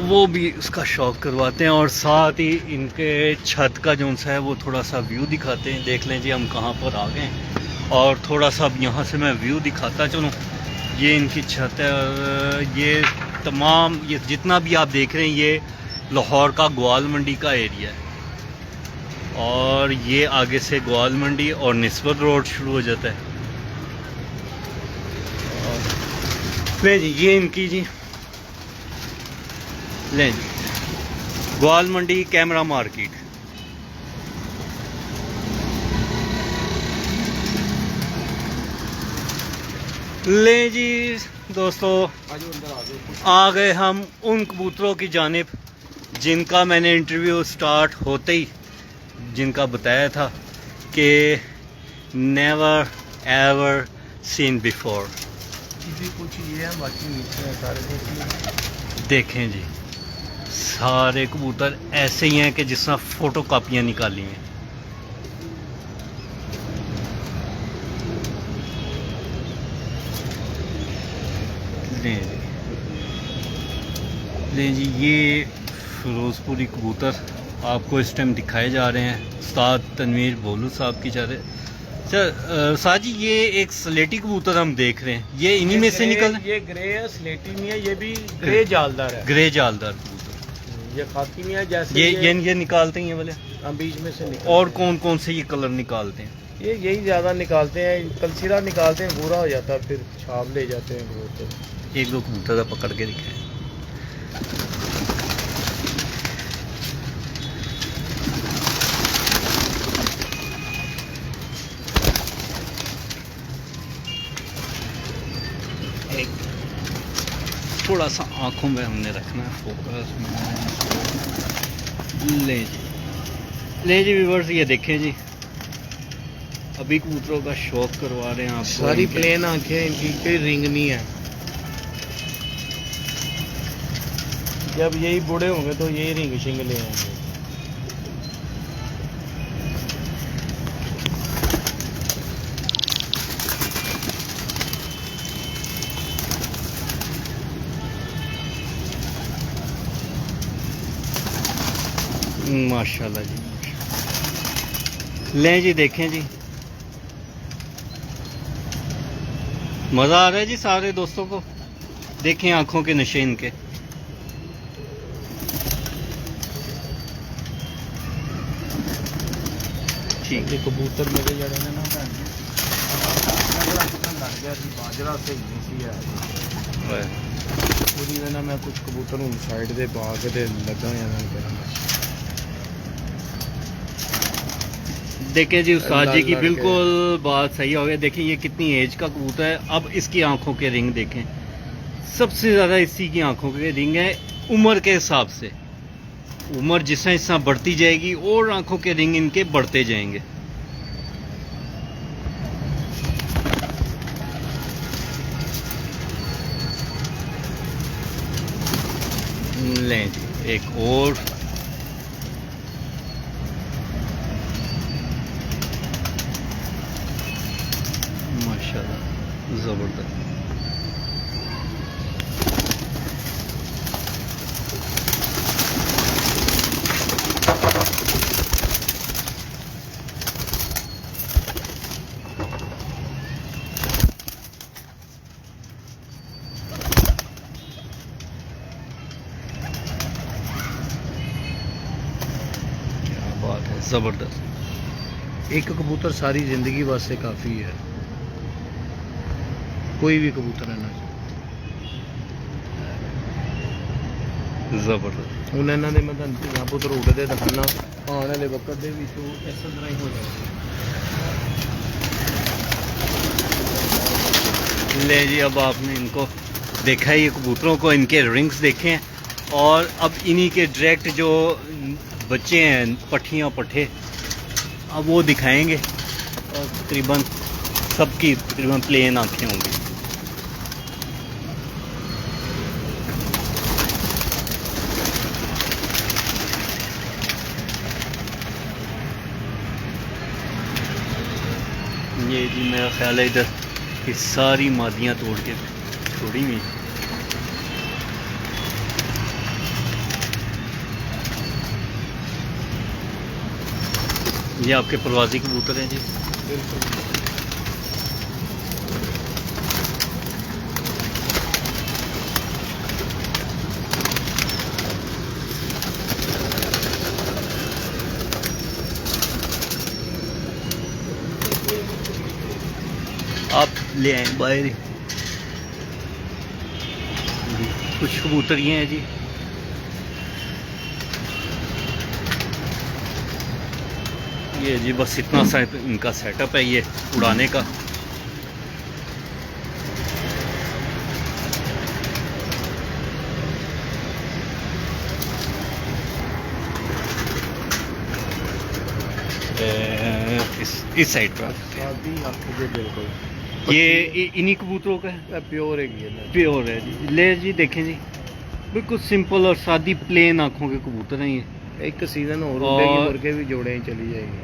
वो भी उसका शौक करवाते हैं, और साथ ही इनके छत का जो है वो थोड़ा सा व्यू दिखाते हैं। देख लें जी हम कहाँ पर आ गए हैं, और थोड़ा सा अब यहाँ से मैं व्यू दिखाता चलूँ। ये इनकी छत है, और ये तमाम ये जितना भी आप देख रहे हैं ये लाहौर का ग्वाल मंडी का एरिया है, और ये आगे से ग्वाल मंडी और निस्बत रोड शुरू हो जाता है। ले जी ये इनकी जी, ले जी ग्वाल मंडी कैमरा मार्केट। ले जी दोस्तों, आ गए हम उन कबूतरों की जानिब जिनका मैंने इंटरव्यू स्टार्ट होते ही जिनका बताया था कि नेवर एवर seen before. اسی کچھ یہ ہے، باقی نیچے ہیں سارے دیکھیے. دیکھیں جی سارے کبوتر ایسے ہی ہیں کہ جس طرح فوٹو کاپیاں نکالی ہیں. لیں جی یہ فیروز پوری کبوتر آپ کو اس ٹائم دکھائے جا رہے ہیں. استاد تنویر بولو صاحب کی جا رہے. اچھا استاد جی یہ ایک سلیٹی کبوتر ہم دیکھ رہے ہیں، یہ انہی میں سے نکل؟ یہ گرے ہے، سلیٹی نہیں ہے، یہ بھی گرے جالدار ہے. گرے جالدار کبوتر یہ خاکی نہیں ہے جیسے یہ نکالتے ہیں یہ والے. بیچ میں سے نکال. اور کون کون سے یہ کلر نکالتے ہیں؟ یہی زیادہ نکالتے ہیں. کلسیرا نکالتے ہیں، بورا ہو جاتا ہے، پھر چھاپ لے جاتے ہیں کبوتر. ایک دو کبوتر پکڑ کے دکھائیں. تھوڑا سا آنکھوں میں ہم نے رکھنا ہے فوکس میں. لیں جی ویورز یہ دیکھیں جی ابھی کبوتروں کا شوق کروا رہے ہیں آپ کو. ساری پلین آنکھیں، ان کی کوئی رنگ نہیں ہے. جب یہی بوڑھے ہوں گے تو یہی رنگ شنگ لے آئیں گے. ماشاء اللہ جی. لیں جی دیکھیں جی مزہ آ رہا ہے جی سارے دوستوں کو. دیکھیں آنکھوں کے نشے ان کے. ٹھیک ہے. کبوتر میرے جڑے نے نا لگ گیا سی باجرا صحیح نہیں سی ہے. پوری میں میں کچھ کبوتر ہوں سائڈ دے پا کے لگا ہوا. دیکھیں جی استاد جی کی بالکل بات صحیح ہو گئی. دیکھیں یہ کتنی ایج کا کبوتر ہے. اب اس کی آنکھوں کے رنگ دیکھیں. سب سے زیادہ اسی کی آنکھوں کے رنگ ہے عمر کے حساب سے. عمر جس طرح بڑھتی جائے گی اور آنکھوں کے رنگ ان کے بڑھتے جائیں گے. لیں جی ایک اور. ماشاءاللہ زبردست. کیا بات ہے زبردست. ایک کبوتر ساری زندگی واسطے کافی ہے. کوئی بھی کبوتر ہے نا زبردست. ہوں یہاں نے میں دھیاں پتر اڈتے دکھانا آنے والے وقت کے اس طرح ہی ہو جائے. لے جی اب آپ نے ان کو دیکھا ہے، یہ کبوتروں کو ان کے رنگز دیکھیں اور اب انہی کے ڈائریکٹ جو بچے ہیں پٹھیاں پٹھے اب وہ دکھائیں گے. اور تقریباً سب کی تقریباً پلین آنکھیں ہوں گی. یہ جی میرا خیال ہے ادھر کہ ساری مادیاں توڑ کے چھوڑی ہوئی. یہ آپ کے پروازی کبوتر ہیں جی. بالکل. آپ لے آئیں باہر. کچھ کبوتر یہ ہیں جی. یہ جی بس اتنا سا ان کا سیٹ اپ ہے یہ اڑانے کا. اس سائڈ پر بالکل ये इन्हीं कबूतरों का है, प्योर है ये। प्योर है जी। ले जी देखें जी, बिल्कुल सिंपल और सादी प्लेन आंखों के कबूतर हैं ये। एक सीजन और और- उड़ेगी, मुर्गे भी जोड़े ही चली जाएगी।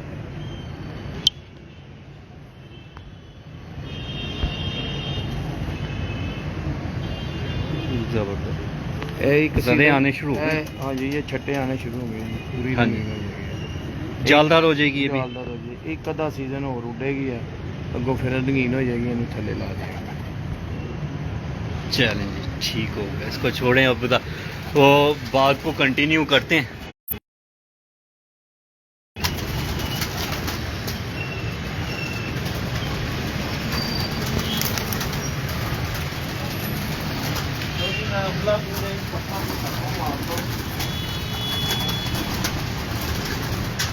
जबरदस्त। एक ज़रे आने शुरू हो गए। हाँ जी, ये छट्टे आने शुरू हो गए जी, पूरी हाँ जी। रंगीन हो जाएगी। जालदार हो जाएगी ये भी। जालदार हो जाएगी। एक आधा सीजन और उड़ेगी है, अगो फिर रंगीन हो जाएगी, इन्हें थले ला देंगे। चलें जी, ठीक हो गया, इसको छोड़ें अब बता तो बात को कंटिन्यू करते हैं।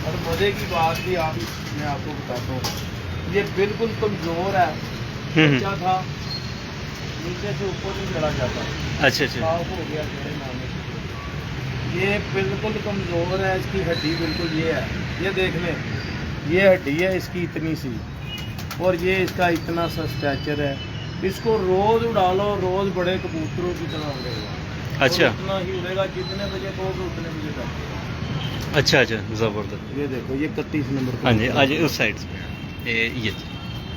और मजे की बात भी मैं आपको बताता हूँ, ये बिल्कुल कमजोर है। बच्चा था, नीचे से ऊपर नहीं चढ़ा जाता, अच्छा अच्छा। साफ हो गया मेरे नाम से। ये बिल्कुल कमजोर है, इसकी हड्डी बिल्कुल ये है, ये देख लें, ये हड्डी है इसकी इतनी सी, और ये इसका इतना सा स्ट्रक्चर है। इसको रोज उड़ा लो, रोज बड़े कबूतरों की तरह उड़ेगा। अच्छा। और उतना ही उड़ेगा, जितने बजे कहोगे उतने बजे तक। अच्छा अच्छा, ज़बरदस्त। ये देखो, ये 31 नंबर हाँ जी, कबूतर आज उस साइड से ये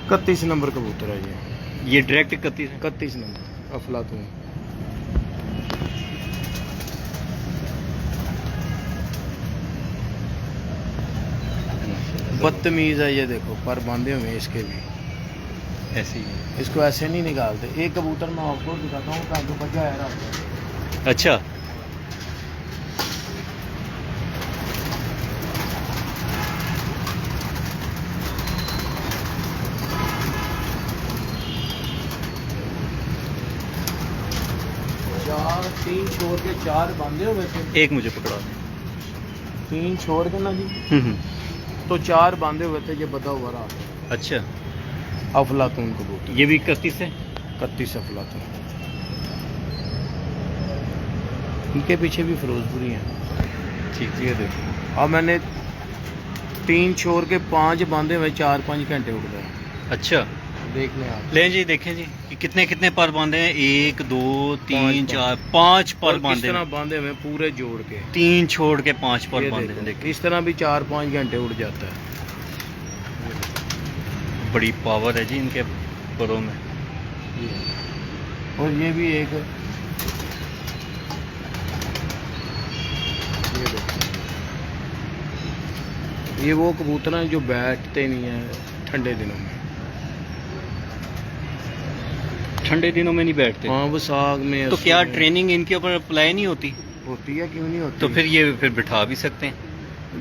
31 नंबर कबूतर है ये डायरेक्ट 31 है। 31 नंबर अफलातून। बदतमीज है, ये देखो पर बांधे हुए हैं इसके भी, ऐसे ही है। इसको ऐसे नहीं निकालते। एक कबूतर मैं आपको दिखाता हूँ, कागो बजा है रात। अच्छा। चार, 3 छोड़ के 4 बांधे हुए थे, एक मुझे पकड़ा दें। 3 छोड़ के ना जी, हम्म। तो 4 बांधे हुए थे, ये बता हुआ रहा अच्छा, अफलातून कबूतर। ये भी 31 है। 31 अफलातून। इनके पीछे भी फिरोजपुरी हैं। ठीक ये देखो, अब मैंने 3 छोड़ के 5 बांधे हुए, 4-5 घंटे उड़ गए। अच्छा, देख लें आप। ले जी देखें जी कि कितने कितने पर बांधे हैं। 1 2 3 पाँच 4 5 पर और किस बांधे तरह हैं। बांधे हुए पूरे जोड़ के। 3 छोड़ के 5 पर ये बांधे हैं। देखो, देखिए इस तरह भी 4-5 घंटे उड़ जाता है। बड़ी पावर है जी इनके परों में। और ये भी एक, ये देखो, ये वो कबूतर हैं जो बैठते नहीं हैं ठंडे दिनों में। ठंडे दिनों में नहीं बैठते। हाँ, वो साग में तो क्या में ट्रेनिंग इनके ऊपर अप्लाई नहीं होती? होती है, क्यों नहीं होती? तो फिर ये फिर बिठा भी सकते हैं।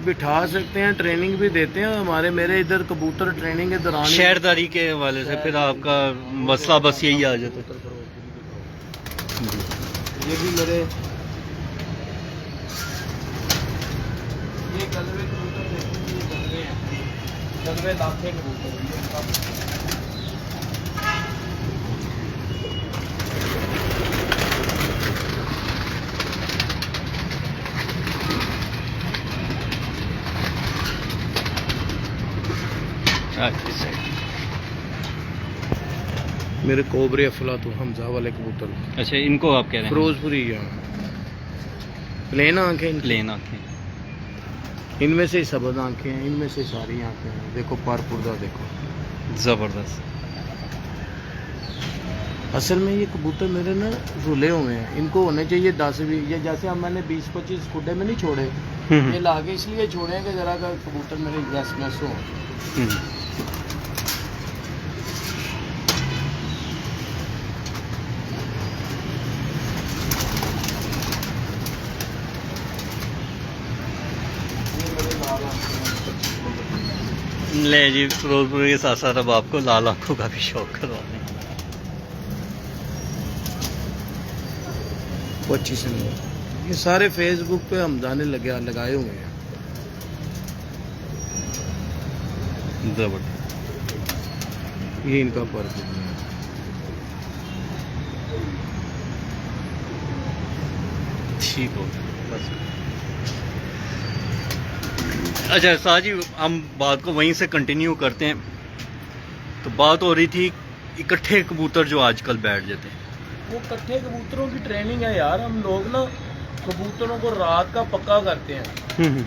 बिठा सकते हैं, ट्रेनिंग भी देते हैं। हमारे मेरे इधर कबूतर ट्रेनिंग के दौरान ही- शहरदारी के हवाले से फिर आपका मसला बस यही आ जाता है। ये भी मेरे, ये गलवे कबूतर देखो, ये गलवे हैं, गलवे लाखे कबूतर हैं, ये उनका- अच्छा मेरे कोबरे अफलातून हमजा वाले कबूतर, अच्छा, इनको आप कह रहे हैं फिरोजपुरी हैं, प्लेन आंखें इनकी। प्लेन आंखें। इनमें से सबज आंखें हैं, इनमें से सारी आंखें हैं। देखो पर पुर्दा देखो। ज़बरदस्त। असल में ये कबूतर मेरे ना रुले हुए हैं, इनको होने चाहिए 10-20। ये जैसे हम मैंने 20-25 खुडे में नहीं छोड़े, ये लाके इसलिए छोड़े हैं कि ज़रा का कबूतर मेरे यस मैस हो। ले जी, फिरोजपुर के साथ साथ अब आपको लाल आंखों का भी शौक करवाने। 25 नंबर। ये सारे फेसबुक पे हमजाने लगाए हुए हैं। जबरदस्त। ये इनका पर्व है। ठीक हो गया बस। अच्छा साहब जी, हम बात को वहीं से कंटिन्यू करते हैं। तो बात हो रही थी इकट्ठे कबूतर जो आजकल बैठ जाते हैं? वो कट्ठे कबूतरों की ट्रेनिंग है यार। हम लोग ना कबूतरों को रात का पक्का करते हैं।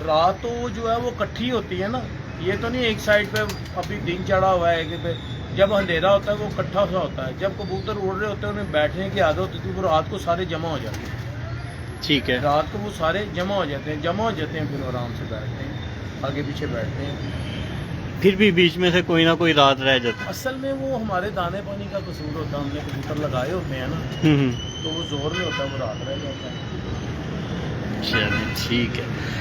रात तो जो है वो इकट्ठी होती है ना, ये तो नहीं एक साइड पे अभी दिन चढ़ा हुआ है कि पे जब अंधेरा होता है वो इकट्ठा सा होता है। जब कबूतर उड़ रहे होते हैं उन्हें बैठने की आदत होती है, वो रात को सारे जमा हो जाते हैं। ठीक है। रात को वो सारे जमा हो जाते हैं, फिर आराम से बैठते हैं, आगे पीछे बैठते हैं। फिर भी बीच में से कोई ना कोई रात रह जाता है। असल में वो हमारे दाने पानी का कसूर होता है। हमने कबूतर लगाए होते हैं ना, तो वो जोर में होता है, वो रात रह जाता है। चलिए ठीक है।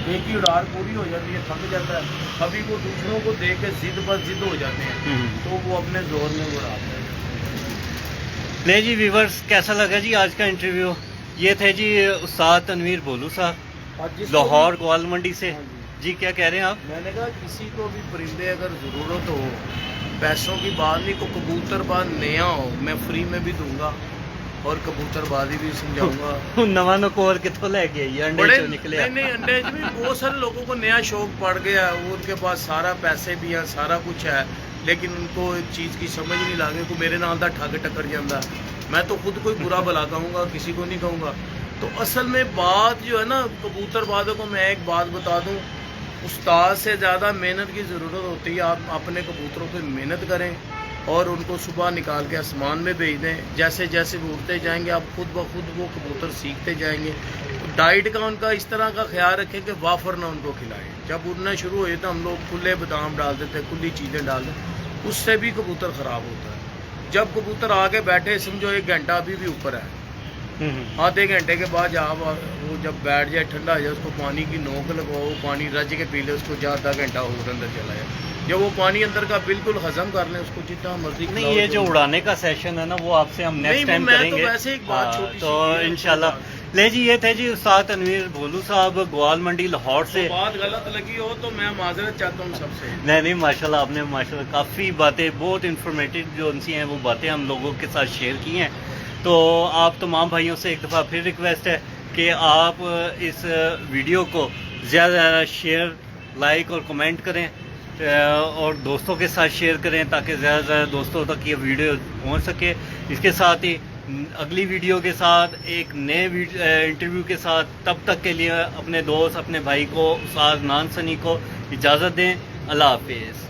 एक की उड़ान पूरी हो जाती है, थक जाता है, कभी वो दूसरों को देख के जिद पर जिद हो जाते हैं, तो वो अपने जोर में वो रात रह जाते हैं। ले जी व्यूवर्स, कैसा लगा जी आज का इंटरव्यू? ये थे जी उस्ताद तनवीर भोलू साहब, और जिसको लाहौर भी- ग्वाल मंडी से। हाँ जी। जी क्या कह रहे हैं आप? मैंने कहा किसी को भी परिंदे अगर ज़रूरत हो, पैसों की बात नहीं, को कबूतरबाज नया हो, मैं फ्री में भी दूंगा और कबूतरबाजी भी समझाऊंगा। नवा नकोर कितों लेके आई अंडे बड़े चो निकले? नहीं अंडे भी बहुत सारे लोगों को नया शौक पड़ गया है, वो उनके पास सारा पैसे भी है, सारा कुछ है, लेकिन उनको एक चीज़ की समझ नहीं लागे को मेरे नाल दा ठग टक्कर जाता। मैं तो खुद कोई बुरा भला कहूँगा, किसी को नहीं कहूँगा। तो असल में बात जो है ना, कबूतरबाजों को मैं एक बात बता दूँ, उस्ताद से ज़्यादा मेहनत की ज़रूरत होती है। आप अपने कबूतरों पे मेहनत करें और उनको सुबह निकाल के आसमान में भेज दें। जैसे जैसे वो उड़ते जाएंगे, आप खुद ब खुद वो कबूतर सीखते जाएंगे। डाइट का उनका इस तरह का ख्याल रखें कि वाफर ना उनको खिलाएं। जब उड़ना शुरू हो तो हम लोग खुले बादाम डाल देते, खुली चीज़ें डाल देते, उससे भी कबूतर ख़राब होता है। जब कबूतर आके बैठे, समझो 1 घंटा अभी भी ऊपर है, आधे घंटे के बाद आप वो जब बैठ जाए, ठंडा हो जाए, उसको पानी की नोक लगाओ, पानी रज के पी ले, उसको जा आधा घंटा और अंदर चला जाए। जब वो पानी अंदर का बिल्कुल हजम कर ले, उसको जितना मर्जी नहीं, खिलाओ। ये जो उड़ाने का सेशन है ना, वो आपसे हम नेक्स्ट टाइम मैं करेंगे। तो वैसे एक बात छोटी सी तो की है, इंशाल्लाह। ले जी, ये थे जी उस्ताद तनवीर भोलू साहब, ग्वाल मंडी लाहौर से। बात गलत लगी हो तो मैं माजरत चाहता हूँ सबसे। नहीं माशाल्लाह, आपने माशाल्लाह काफ़ी बातें, बहुत इन्फॉर्मेटिव जो उनसी हैं वो बातें हम लोगों के साथ शेयर की हैं। तो आप तमाम भाइयों से एक दफ़ा फिर रिक्वेस्ट है कि आप इस वीडियो को ज़्यादा से ज़्यादा शेयर, लाइक और कमेंट करें और दोस्तों के साथ शेयर करें, ताकि ज़्यादा से ज़्यादा दोस्तों तक ये वीडियो पहुंच सके। इसके साथ ही अगली वीडियो के साथ, एक नए इंटरव्यू के साथ, तब तक के लिए अपने दोस्त, अपने भाई को, उस्ताद नान सनी को इजाज़त दें। अल्लाह हाफिज़।